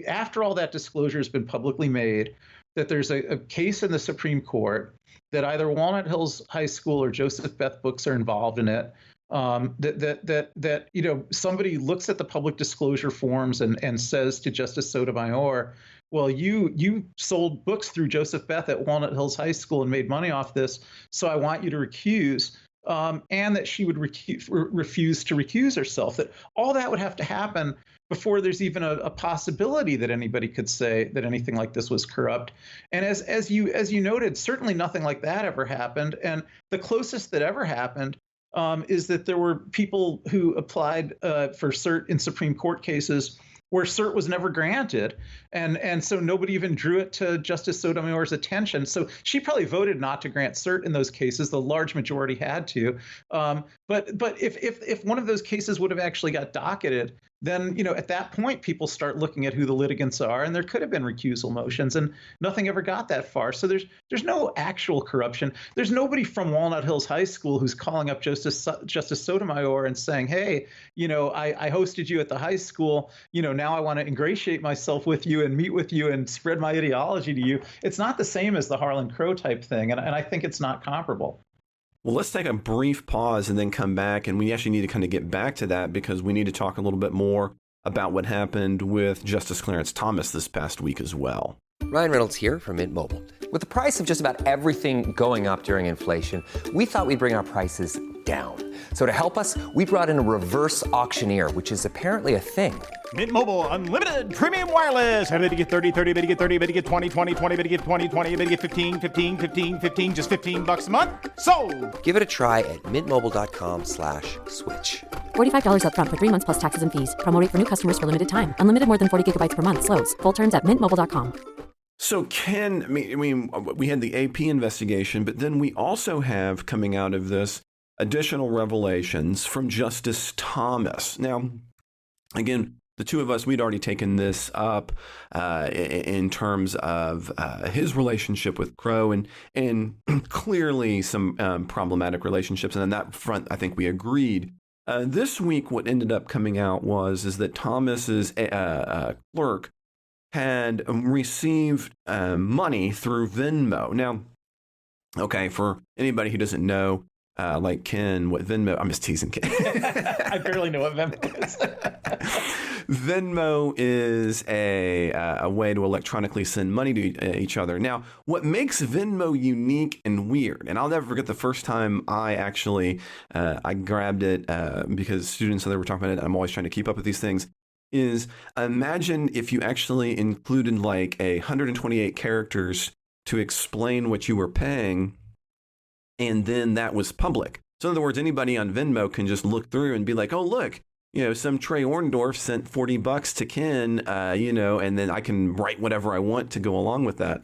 after all that disclosure has been publicly made, that there's a case in the Supreme Court that either Walnut Hills High School or Joseph Beth Books are involved in it. That somebody looks at the public disclosure forms and says to Justice Sotomayor, well, you sold books through Joseph Beth at Walnut Hills High School and made money off this, so I want you to recuse, and that she would refuse to recuse herself. That all that would have to happen before there's even a possibility that anybody could say that anything like this was corrupt. And as you noted, certainly nothing like that ever happened. And the closest that ever happened is that there were people who applied for cert in Supreme Court cases where cert was never granted. And so nobody even drew it to Justice Sotomayor's attention. So she probably voted not to grant cert in those cases. The large majority had to. But if one of those cases would have actually got docketed, then, at that point, people start looking at who the litigants are, and there could have been recusal motions, and nothing ever got that far. So there's no actual corruption. There's nobody from Walnut Hills High School who's calling up Justice Sotomayor and saying, hey, I hosted you at the high school. Now I want to ingratiate myself with you and meet with you and spread my ideology to you. It's not the same as the Harlan Crow type thing, and I think it's not comparable. Well, let's take a brief pause and then come back. And we actually need to kind of get back to that because we need to talk a little bit more about what happened with Justice Clarence Thomas this past week as well. Ryan Reynolds here from Mint Mobile. With the price of just about everything going up during inflation, we thought we'd bring our prices down. So to help us, we brought in a reverse auctioneer, which is apparently a thing. Mint Mobile Unlimited Premium Wireless. How to get 30, 30, how to get 30, how to get 20, 20, 20, how to get 20, 20, how to get 15, 15, 15, 15, just $15 a month? Sold! Give it a try at mintmobile.com/switch. $45 up front for 3 months plus taxes and fees. Promo rate for new customers for limited time. Unlimited more than 40 gigabytes per month. Slows full terms at mintmobile.com. So Ken, I mean, we had the AP investigation, but then we also have coming out of this additional revelations from Justice Thomas. Now, again, the two of us, we'd already taken this up in terms of his relationship with Crow and clearly some problematic relationships. And on that front, I think we agreed. This week, what ended up coming out is that Thomas's clerk had received money through Venmo. Now, okay, for anybody who doesn't know, like Ken, what Venmo, I'm just teasing Ken. I barely know what Venmo is. Venmo is a way to electronically send money to each other. Now, what makes Venmo unique and weird, and I'll never forget the first time I actually I grabbed it because students, so they were talking about it. I'm always trying to keep up with these things. is imagine if you actually included like 128 characters to explain what you were paying, and then that was public. So in other words, anybody on Venmo can just look through and be like, oh, look, some Trey Orndorff sent $40 to Ken, and then I can write whatever I want to go along with that.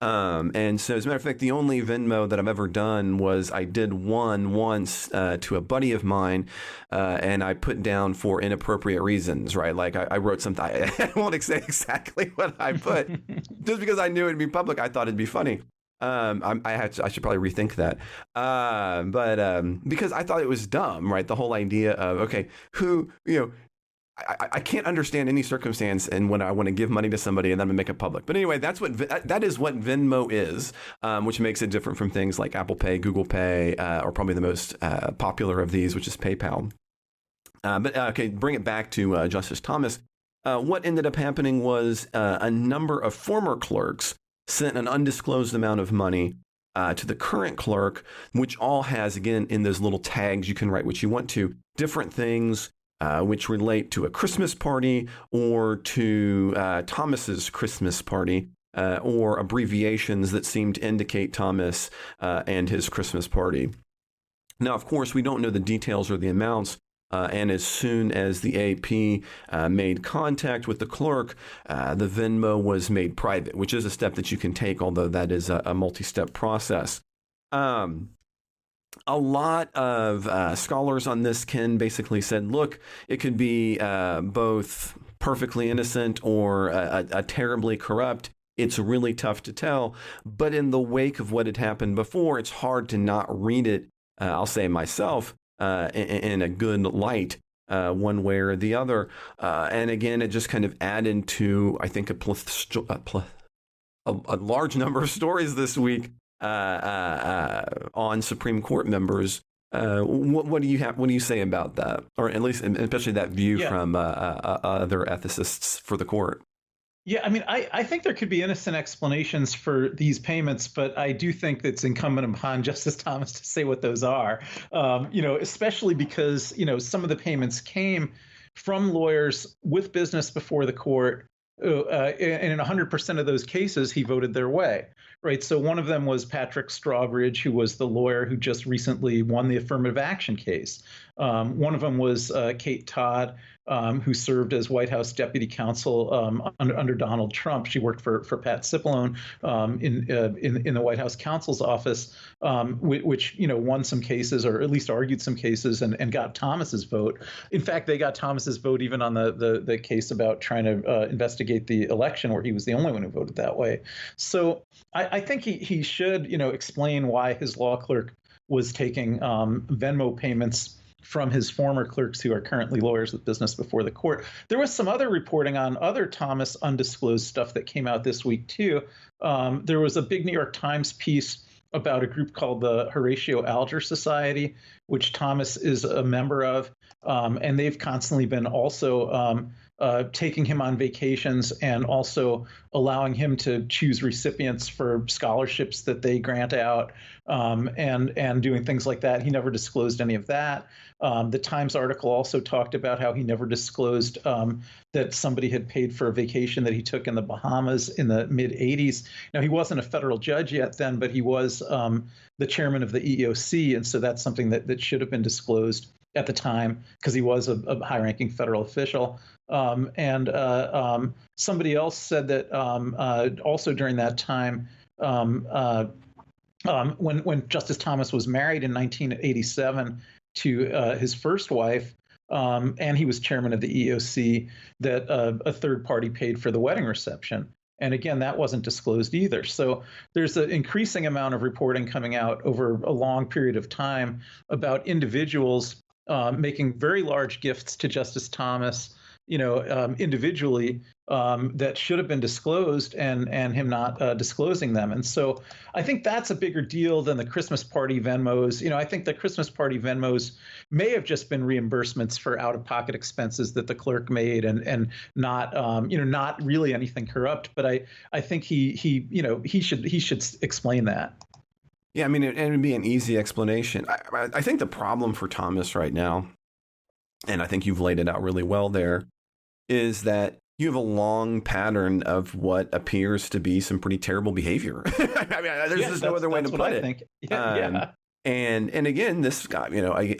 And so, as a matter of fact, the only Venmo that I've ever done was I did one once to a buddy of mine, and I put down for inappropriate reasons, right? Like I wrote something, I won't say exactly what I put, just because I knew it'd be public. I thought it'd be funny. I should probably rethink that. But because I thought it was dumb, right? The whole idea of, okay, I can't understand any circumstance and when I want to give money to somebody and then I'm gonna make it public. But anyway, that is what Venmo is, which makes it different from things like Apple Pay, Google Pay, or probably the most popular of these, which is PayPal. Okay, bring it back to Justice Thomas. What ended up happening was a number of former clerks sent an undisclosed amount of money to the current clerk, which all has, again, in those little tags, you can write what you want to, different things which relate to a Christmas party or to Thomas's Christmas party, or abbreviations that seem to indicate Thomas and his Christmas party. Now, of course, we don't know the details or the amounts. And as soon as the AP made contact with the clerk, the Venmo was made private, which is a step that you can take, although that is a multi-step process. A lot of scholars on this, Ken, basically said, look, it could be both perfectly innocent or a terribly corrupt. It's really tough to tell. But in the wake of what had happened before, it's hard to not read it, I'll say myself, in a good light, one way or the other. And again, it just kind of added to, I think, a large number of stories this week on Supreme Court members. What do you say about that, or at least especially that view from other ethicists for the court? Yeah, I mean, I think there could be innocent explanations for these payments, but I do think it's incumbent upon Justice Thomas to say what those are, especially because, some of the payments came from lawyers with business before the court. And in 100% of those cases, he voted their way, right? So one of them was Patrick Strawbridge, who was the lawyer who just recently won the affirmative action case. One of them was Kate Todd, who served as White House deputy counsel under Donald Trump. She worked for Pat Cipollone in the White House counsel's office, which won some cases, or at least argued some cases, and got Thomas's vote. In fact, they got Thomas's vote even on the case about trying to investigate the election, where he was the only one who voted that way. So I think he should explain why his law clerk was taking Venmo payments from his former clerks who are currently lawyers with business before the court. There was some other reporting on other Thomas undisclosed stuff that came out this week, too. There was a big New York Times piece about a group called the Horatio Alger Society, which Thomas is a member of. And they've constantly been also taking him on vacations and also allowing him to choose recipients for scholarships that they grant out, and doing things like that. He never disclosed any of that. The Times article also talked about how he never disclosed that somebody had paid for a vacation that he took in the Bahamas in the mid-'80s. Now, he wasn't a federal judge yet then, but he was the chairman of the EEOC, and so that's something that should have been disclosed at the time, because he was a high-ranking federal official. Somebody else said that also during that time, when Justice Thomas was married in 1987 to his first wife, and he was chairman of the EEOC, that a third party paid for the wedding reception. And again, that wasn't disclosed either. So there's an increasing amount of reporting coming out over a long period of time about individuals making very large gifts to Justice Thomas, individually, that should have been disclosed, and him not disclosing them. And so I think that's a bigger deal than the Christmas party Venmos. I think the Christmas party Venmos may have just been reimbursements for out-of-pocket expenses that the clerk made, and not not really anything corrupt. But I think he should explain that. Yeah, I mean, it would be an easy explanation. I think the problem for Thomas right now, and I think you've laid it out really well there, is that you have a long pattern of what appears to be some pretty terrible behavior. I mean, there's just no other way to put it. Think. Yeah. And again, this guy,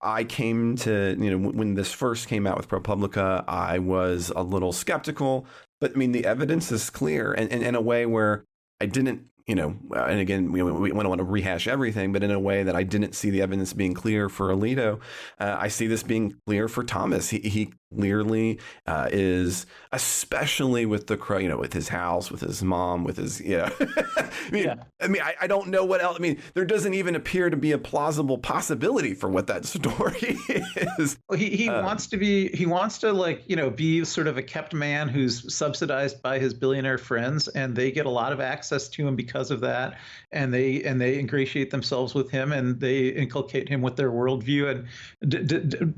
I came to, when this first came out with ProPublica, I was a little skeptical, but I mean, the evidence is clear, and in a way where I didn't, and again, we don't want to rehash everything, but in a way that I didn't see the evidence being clear for Alito, I see this being clear for Thomas. He clearly is, especially with the, with his house, with his mom, with his, I don't know what else. I mean, there doesn't even appear to be a plausible possibility for what that story is. Well, he wants to be sort of a kept man who's subsidized by his billionaire friends, and they get a lot of access to him because of that, and they ingratiate themselves with him, and they inculcate him with their worldview and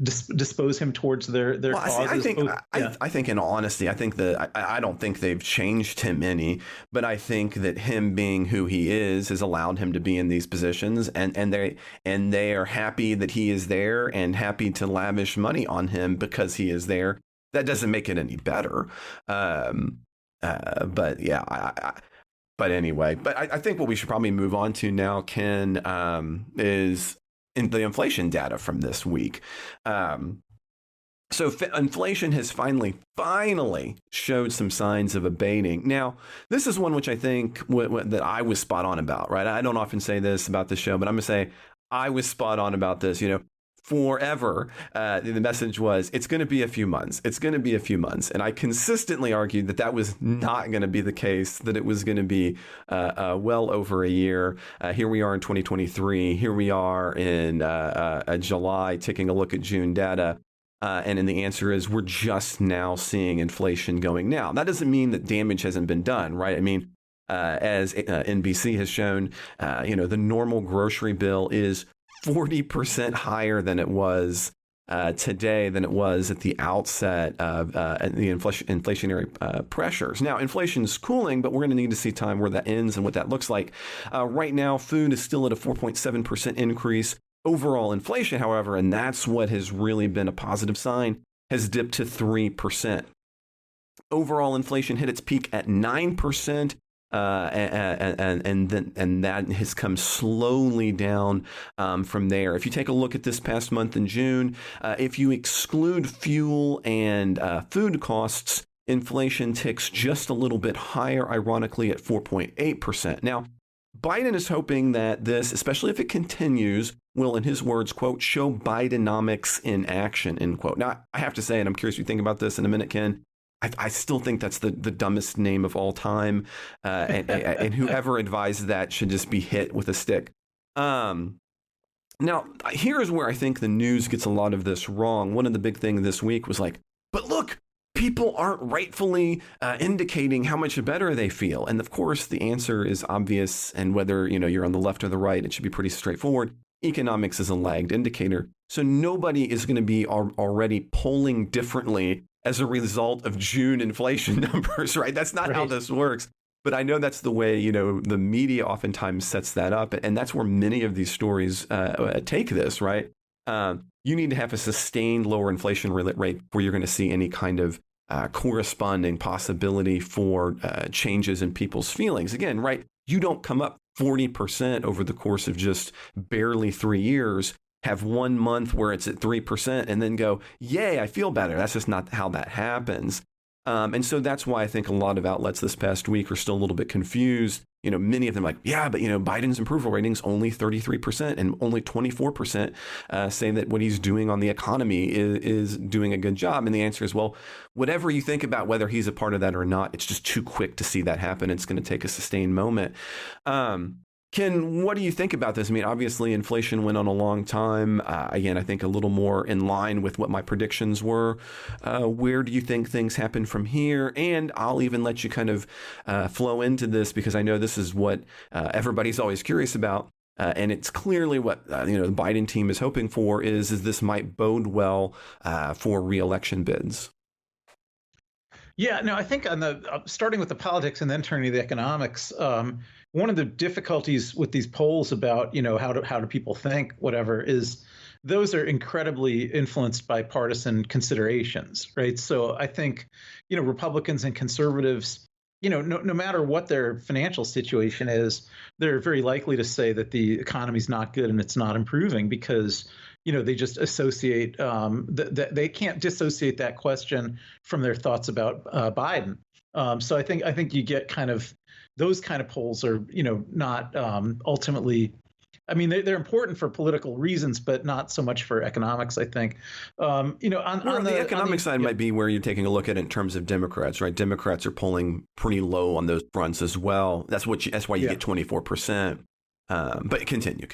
dispose him towards their causes. I think in all honesty, I think that I don't think they've changed him any, but I think that him being who he is has allowed him to be in these positions, and they are happy that he is there and happy to lavish money on him because he is there. That doesn't make it any better. But yeah, but anyway, I think what we should probably move on to now, Ken, is in the inflation data from this week. So inflation has finally showed some signs of abating. Now, this is one which I think that I was spot on about, right? I don't often say this about the show, but I'm going to say I was spot on about this. Forever, the message was, it's going to be a few months. It's going to be a few months. And I consistently argued that was not going to be the case, that it was going to be well over a year. Here we are in 2023. Here we are in July, taking a look at June data. And then the answer is we're just now seeing inflation going now. That doesn't mean that damage hasn't been done, right? I mean, as NBC has shown, the normal grocery bill is 40% higher than it was today than it was at the outset of the inflationary pressures. Now, inflation is cooling, but we're going to need to see time where that ends and what that looks like. Right now, food is still at a 4.7% increase. Overall inflation, however, and that's what has really been a positive sign, has dipped to 3%. Overall inflation hit its peak at 9%. And that has come slowly down from there. If you take a look at this past month in June, if you exclude fuel and food costs, inflation ticks just a little bit higher, ironically at 4.8%. Now, Biden is hoping that this, especially if it continues, will, in his words, quote, show Bidenomics in action, end quote. Now, I have to say, and I'm curious if you think about this in a minute, Ken, I still think that's the dumbest name of all time, and whoever advised that should just be hit with a stick. Now, here's where I think the news gets a lot of this wrong. One of the big things this week was like, but look, people aren't rightfully indicating how much better they feel. And of course, the answer is obvious, and whether you're on the left or the right, it should be pretty straightforward. Economics is a lagged indicator. So nobody is going to be already polling differently as a result of June inflation numbers, right? That's not how this works. But I know that's the way, the media oftentimes sets that up. And that's where many of these stories take this, right? You need to have a sustained lower inflation rate where you're going to see any kind of corresponding possibility for changes in people's feelings. Again, right? You don't come up 40% over the course of just barely 3 years, have 1 month where it's at 3% and then go, yay, I feel better. That's just not how that happens. And so that's why I think a lot of outlets this past week are still a little bit confused. Many of them like, yeah, but Biden's approval rating's only 33% and only 24% say that what he's doing on the economy is doing a good job. And the answer is, well, whatever you think about whether he's a part of that or not, it's just too quick to see that happen. It's going to take a sustained moment. Ken, what do you think about this? I mean, obviously, inflation went on a long time. Again, I think a little more in line with what my predictions were. Where do you think things happen from here? And I'll even let you kind of flow into this because I know this is what everybody's always curious about. And it's clearly what the Biden team is hoping for is this might bode well for reelection bids. Yeah, no, I think on the starting with the politics and then turning to the economics, one of the difficulties with these polls about how do people think, whatever, is those are incredibly influenced by partisan considerations, right? So I think, Republicans and conservatives, no matter what their financial situation is, they're very likely to say that the economy's not good and it's not improving because, they just associate they can't dissociate that question from their thoughts about Biden. So I think you get kind of those kind of polls are, not ultimately. I mean, they're important for political reasons, but not so much for economics, I think. On the economic side might be where you're taking a look at it in terms of Democrats, right? Democrats are polling pretty low on those fronts as well. That's why you get 24%. But continue.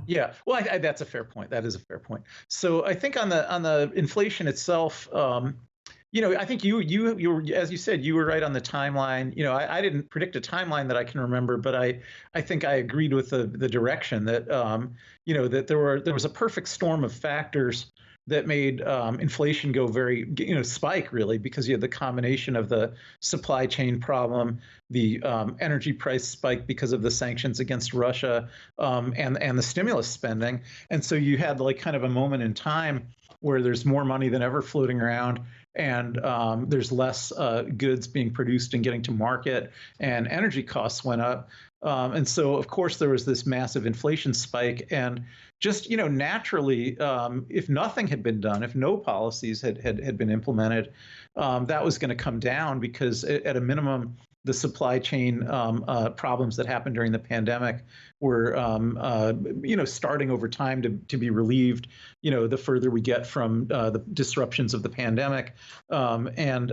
Yeah, well, that's a fair point. That is a fair point. So I think on the inflation itself, I think you were, as you said, you were right on the timeline. I didn't predict a timeline that I can remember, but I think I agreed with the direction that that there was a perfect storm of factors that made inflation go very spike really, because you had the combination of the supply chain problem, the energy price spike because of the sanctions against Russia, and the stimulus spending, and so you had like kind of a moment in time where there's more money than ever floating around, and there's less goods being produced and getting to market, and energy costs went up. And so, of course, there was this massive inflation spike. And just, naturally, if nothing had been done, if no policies had been implemented, that was going to come down because at a minimum, the supply chain problems that happened during the pandemic were, starting over time to be relieved, the further we get from the disruptions of the pandemic, and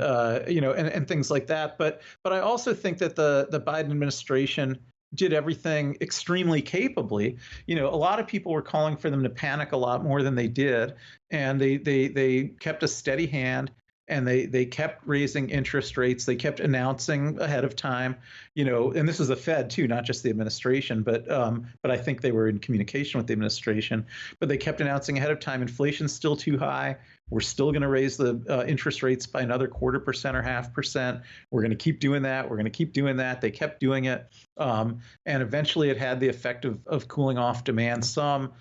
things like that. But I also think that the Biden administration did everything extremely capably. A lot of people were calling for them to panic a lot more than they did, and they kept a steady hand. And they kept raising interest rates. They kept announcing ahead of time, and this is the Fed too, not just the administration, but I think they were in communication with the administration. But they kept announcing ahead of time, inflation's still too high. We're still going to raise the interest rates by another 0.25% or 0.5%. We're going to keep doing that. We're going to keep doing that. They kept doing it, and eventually it had the effect of cooling off demand some.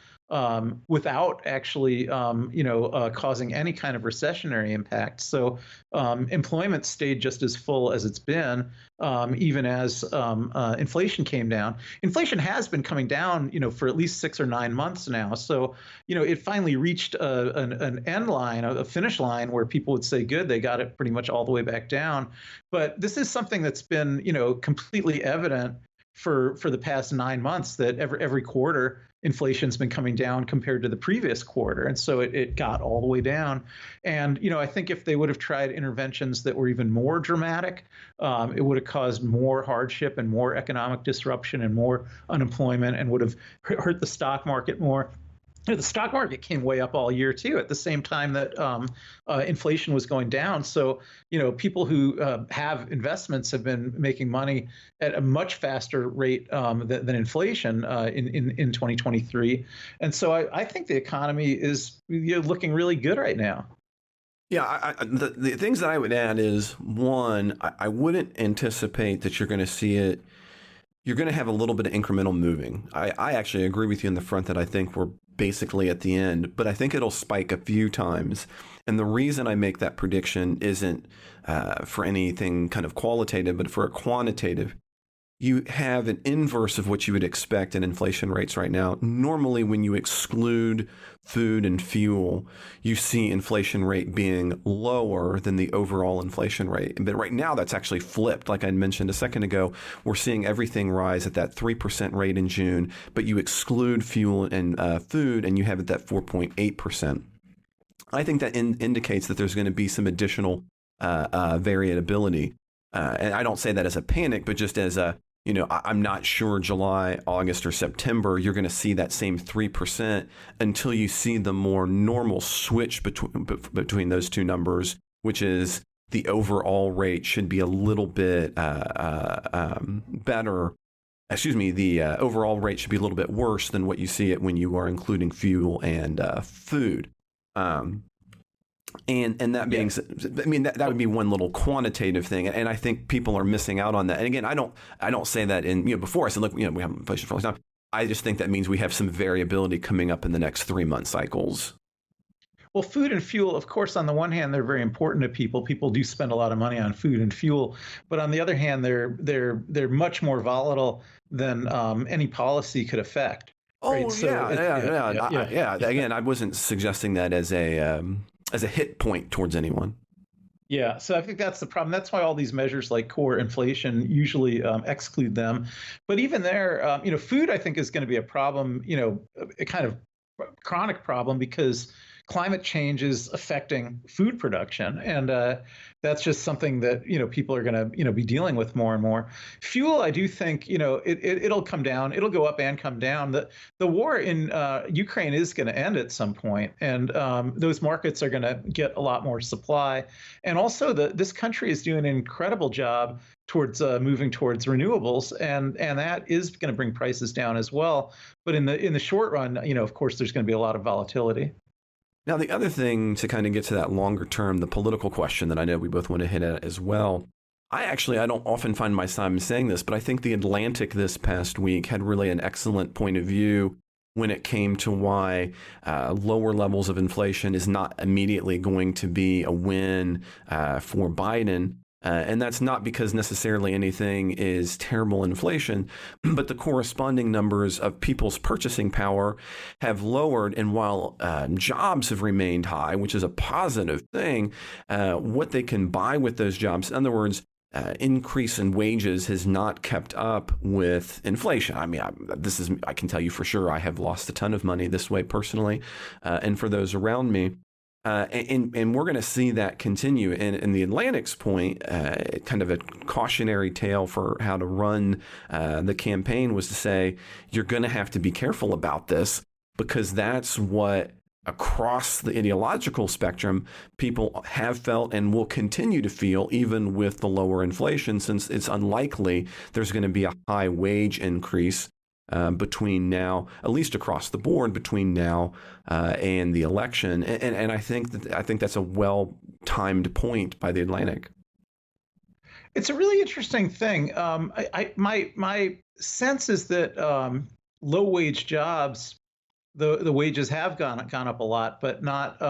Without actually, causing any kind of recessionary impact. So employment stayed just as full as it's been, even as inflation came down. Inflation has been coming down, for at least 6 or 9 months now. So, it finally reached an end line, a finish line where people would say, good, they got it pretty much all the way back down. But this is something that's been, completely evident for the past 9 months, that every quarter inflation's been coming down compared to the previous quarter. And so it got all the way down. And, I think if they would have tried interventions that were even more dramatic, it would have caused more hardship and more economic disruption and more unemployment, and would have hurt the stock market more. The stock market came way up all year too, at the same time that inflation was going down. So, people who have investments have been making money at a much faster rate than inflation in 2023. And so I think the economy is looking really good right now. Yeah, the things that I would add is, one, I wouldn't anticipate that you're going to see it. You're going to have a little bit of incremental moving. I actually agree with you in the front that I think we're basically at the end, but I think it'll spike a few times. And the reason I make that prediction isn't for anything kind of qualitative, but for a quantitative. You have an inverse of what you would expect in inflation rates right now. Normally, when you exclude food and fuel, you see inflation rate being lower than the overall inflation rate. But right now, that's actually flipped. Like I mentioned a second ago, we're seeing everything rise at that 3% rate in June, but you exclude fuel and food, and you have it at 4.8%. I think that indicates that there's going to be some additional variability. And I don't say that as a panic, but just as a, I'm not sure July, August, or September, you're going to see that same 3% until you see the more normal switch between those two numbers, which is the overall rate should be a little bit better. The overall rate should be a little bit worse than what you see it when you are including fuel and food. And that being said, I mean, that would be one little quantitative thing. And I think people are missing out on that. And again, I don't say that before I said, look, we have inflation for a long time. I just think that means we have some variability coming up in the next 3-month cycles. Well, food and fuel, of course, on the one hand, they're very important to people. People do spend a lot of money on food and fuel, but on the other hand, they're much more volatile than any policy could affect. Oh, right? yeah. Again, I wasn't suggesting that as a hit point towards anyone. Yeah, so I think that's the problem. That's why all these measures like core inflation usually exclude them. But even there, food I think is going to be a problem, a kind of chronic problem because climate change is affecting food production, and that's just something that people are going to be dealing with more and more. Fuel, I do think it'll come down, it'll go up and come down. The war in Ukraine is going to end at some point, and those markets are going to get a lot more supply. And also, this country is doing an incredible job towards moving towards renewables, and that is going to bring prices down as well. But in the short run, of course, there's going to be a lot of volatility. Now, the other thing to kind of get to that longer term, the political question that I know we both want to hit at as well. I don't often find my time saying this, but I think the Atlantic this past week had really an excellent point of view when it came to why lower levels of inflation is not immediately going to be a win for Biden. And that's not because necessarily anything is terrible inflation, but the corresponding numbers of people's purchasing power have lowered. And while jobs have remained high, which is a positive thing, what they can buy with those jobs, in other words, increase in wages has not kept up with inflation. I mean, I can tell you for sure, I have lost a ton of money this way personally, and for those around me. And we're going to see that continue. And the Atlantic's point, kind of a cautionary tale for how to run the campaign, was to say, you're going to have to be careful about this because that's what across the ideological spectrum people have felt and will continue to feel even with the lower inflation, since it's unlikely there's going to be a high wage increase between now, at least across the board, between now and the election, and I think that's a well-timed point by the Atlantic. It's a really interesting thing. My sense is that low-wage jobs, the wages have gone up a lot, but not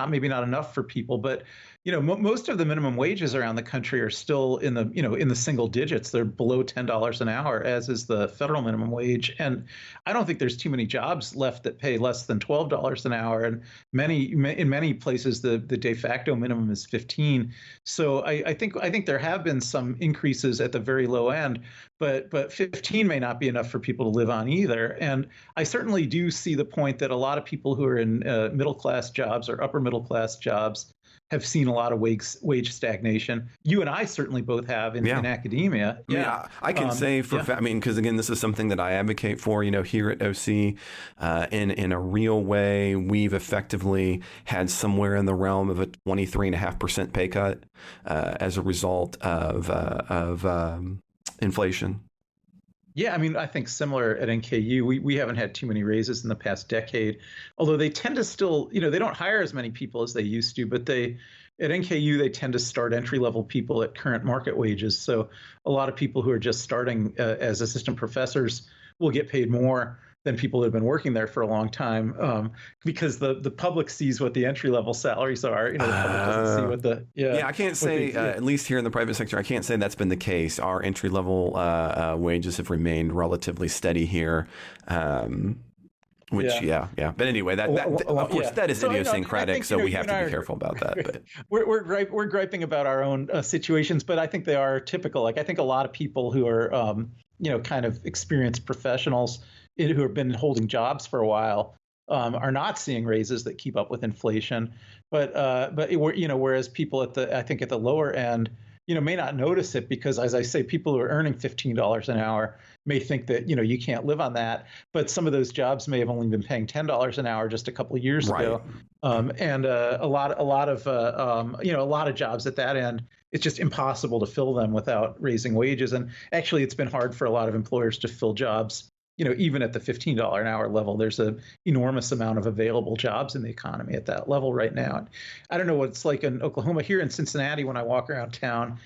maybe not enough for people. But most of the minimum wages around the country are still in the single digits. They're below $10 an hour, as is the federal minimum wage. And I don't think there's too many jobs left that pay less than $12 an hour. And in many places, the de facto minimum is 15. So I think there have been some increases at the very low end, but 15 may not be enough for people to live on either. And I certainly do see the point that a lot of people who are in middle class jobs or upper middle class jobs have seen a lot of wage stagnation. You and I certainly both have in academia. Yeah, I can say because again, this is something that I advocate for. Here at OC, in a real way, we've effectively had somewhere in the realm of a 23.5% pay cut as a result of inflation. Yeah, I mean, I think similar at NKU, we haven't had too many raises in the past decade, although they tend to still, they don't hire as many people as they used to, but at NKU, they tend to start entry-level people at current market wages. So a lot of people who are just starting as assistant professors will get paid more than people who have been working there for a long time, because the public sees what the entry level salaries are. The public doesn't see what the I can't say at least here in the private sector, I can't say that's been the case. Our entry level wages have remained relatively steady here. But anyway, of course that is idiosyncratic, so we have to be careful about that. But we're griping about our own situations, but I think they are typical. Like I think a lot of people who are kind of experienced professionals who have been holding jobs for a while are not seeing raises that keep up with inflation. But whereas people at the lower end, may not notice it because, as I say, people who are earning $15 an hour may think that you can't live on that. But some of those jobs may have only been paying $10 an hour just a couple of years ago, and a lot of jobs at that end, it's just impossible to fill them without raising wages. And actually, it's been hard for a lot of employers to fill jobs even at the $15 an hour level, there's an enormous amount of available jobs in the economy at that level right now. And I don't know what it's like in Oklahoma. Here in Cincinnati, when I walk around town,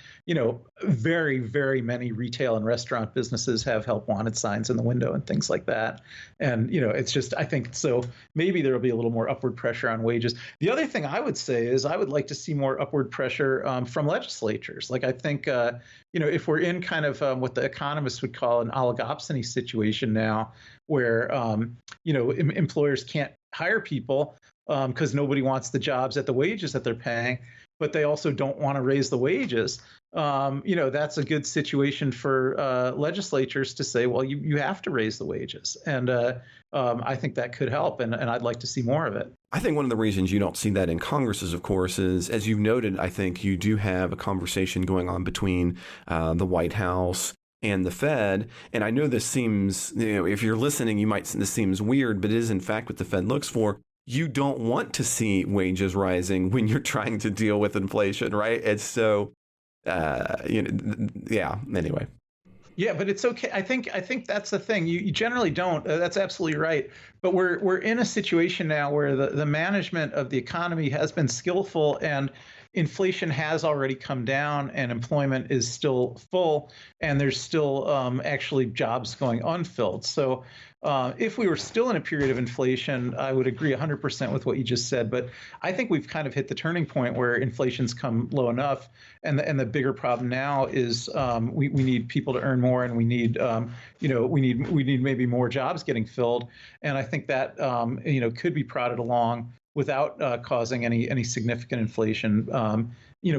very, very many retail and restaurant businesses have help wanted signs in the window and things like that. And, it's just, I think, so maybe there will be a little more upward pressure on wages. The other thing I would say is I would like to see more upward pressure from legislatures. Like, I think, if we're in kind of what the economists would call an oligopsony situation now, where, employers can't hire people because nobody wants the jobs at the wages that they're paying, but they also don't want to raise the wages. That's a good situation for legislatures to say, well, you have to raise the wages. And I think that could help. And I'd like to see more of it. I think one of the reasons you don't see that in Congress is, of course, is, as you've noted, I think you do have a conversation going on between the White House and the Fed. And I know this seems, if you're listening, this seems weird, but it is in fact what the Fed looks for. You don't want to see wages rising when you're trying to deal with inflation, right? It's so, anyway. Yeah, but it's okay. I think that's the thing. You generally don't. That's absolutely right. But we're in a situation now where the management of the economy has been skillful, and inflation has already come down, and employment is still full, and there's still actually jobs going unfilled. So if we were still in a period of inflation, I would agree 100% with what you just said. But I think we've kind of hit the turning point where inflation's come low enough, and the bigger problem now is we need people to earn more, and we need we need maybe more jobs getting filled, and I think that could be prodded along without causing any significant inflation,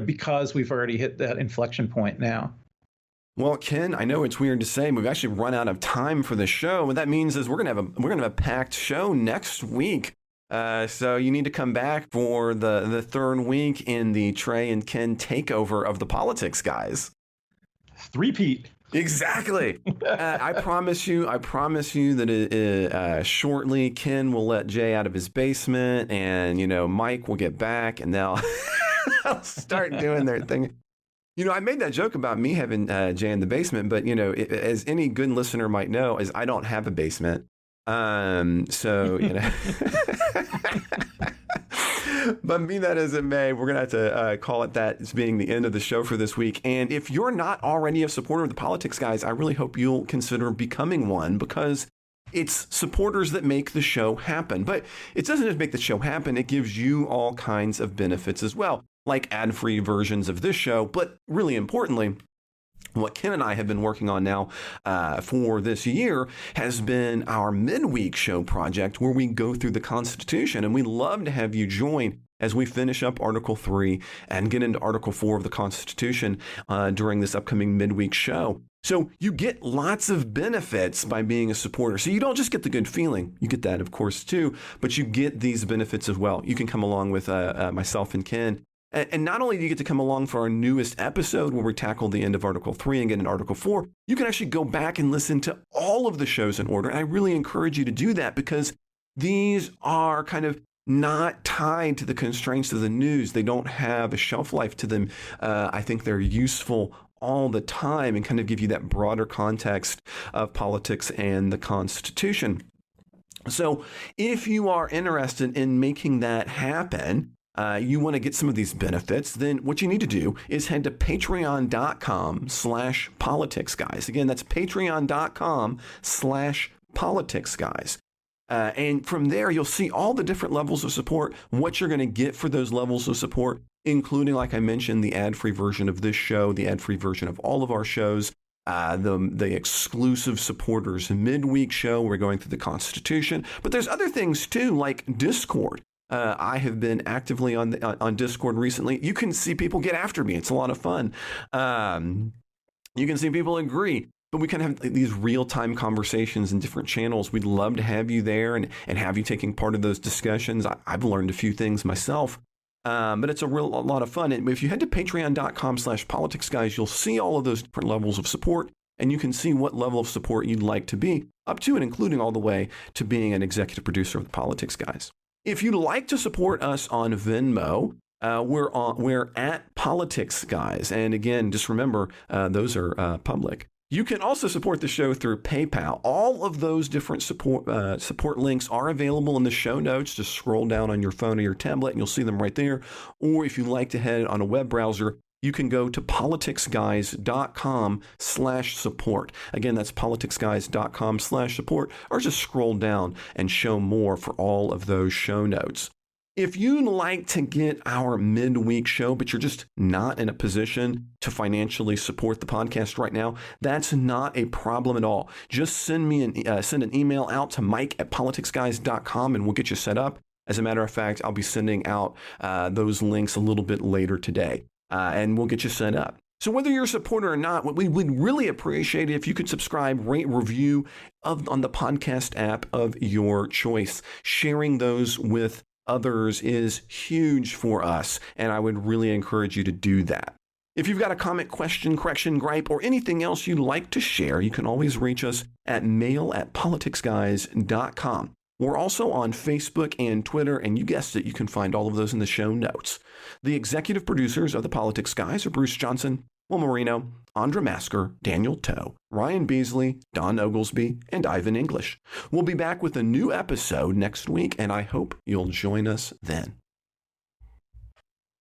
because we've already hit that inflection point now. Well, Ken, I know it's weird to say, we've actually run out of time for the show. What that means is we're gonna have a packed show next week. So you need to come back for the third week in the Trey and Ken takeover of the politics guys. Three-peat. Exactly. I promise you that shortly Ken will let Jay out of his basement, and Mike will get back, and they'll start doing their thing. I made that joke about me having Jay in the basement, but as any good listener might know, is I don't have a basement. But be that as it may, we're going to have to call it that as being the end of the show for this week. And if you're not already a supporter of the politics guys, I really hope you'll consider becoming one, because it's supporters that make the show happen. But it doesn't just make the show happen. It gives you all kinds of benefits as well, like ad-free versions of this show. But really importantly, what Ken and I have been working on now for this year has been our midweek show project, where we go through the Constitution, and we'd love to have you join as we finish up Article 3 and get into Article 4 of the Constitution during this upcoming midweek show. So you get lots of benefits by being a supporter. So you don't just get the good feeling. You get that, of course, too, but you get these benefits as well. You can come along with myself and Ken. And not only do you get to come along for our newest episode where we tackle the end of Article 3 and get into Article 4, you can actually go back and listen to all of the shows in order. And I really encourage you to do that, because these are kind of not tied to the constraints of the news. They don't have a shelf life to them. I think they're useful all the time and kind of give you that broader context of politics and the Constitution. So if you are interested in making that happen, you want to get some of these benefits, then what you need to do is head to patreon.com/politicsguys. Again, that's patreon.com/politicsguys. And from there, you'll see all the different levels of support, what you're going to get for those levels of support, including, like I mentioned, the ad-free version of this show, the ad-free version of all of our shows, the exclusive supporters midweek show. We're going through the Constitution, but there's other things too, like Discord. I have been actively on Discord recently. You can see people get after me. It's a lot of fun. You can see people agree, but we kind of have these real-time conversations in different channels. We'd love to have you there and have you taking part of those discussions. I've learned a few things myself, but it's a lot of fun. And if you head to patreon.com/politicsguys, you'll see all of those different levels of support, and you can see what level of support you'd like to be, up to and including all the way to being an executive producer of the Politics Guys. If you'd like to support us on Venmo, we're at Politics Guys. And again, just remember, those are public. You can also support the show through PayPal. All of those different support links are available in the show notes. Just scroll down on your phone or your tablet and you'll see them right there. Or if you like to head on a web browser, you can go to politicsguys.com/support. Again, that's politicsguys.com/support, or just scroll down and show more for all of those show notes. If you'd like to get our midweek show, but you're just not in a position to financially support the podcast right now, that's not a problem at all. Just send an email out to mike@politicsguys.com and we'll get you set up. As a matter of fact, I'll be sending out those links a little bit later today, and we'll get you set up. So whether you're a supporter or not, what we would really appreciate it if you could subscribe, rate, review on the podcast app of your choice. Sharing those with others is huge for us, and I would really encourage you to do that. If you've got a comment, question, correction, gripe, or anything else you'd like to share, you can always reach us at mail@politicsguys.com. We're also on Facebook and Twitter, and you guessed it, you can find all of those in the show notes. The executive producers of the Politics Guys are Bruce Johnson, Will Marino, Andra Masker, Daniel Toe, Ryan Beasley, Don Oglesby, and Ivan English. We'll be back with a new episode next week, and I hope you'll join us then.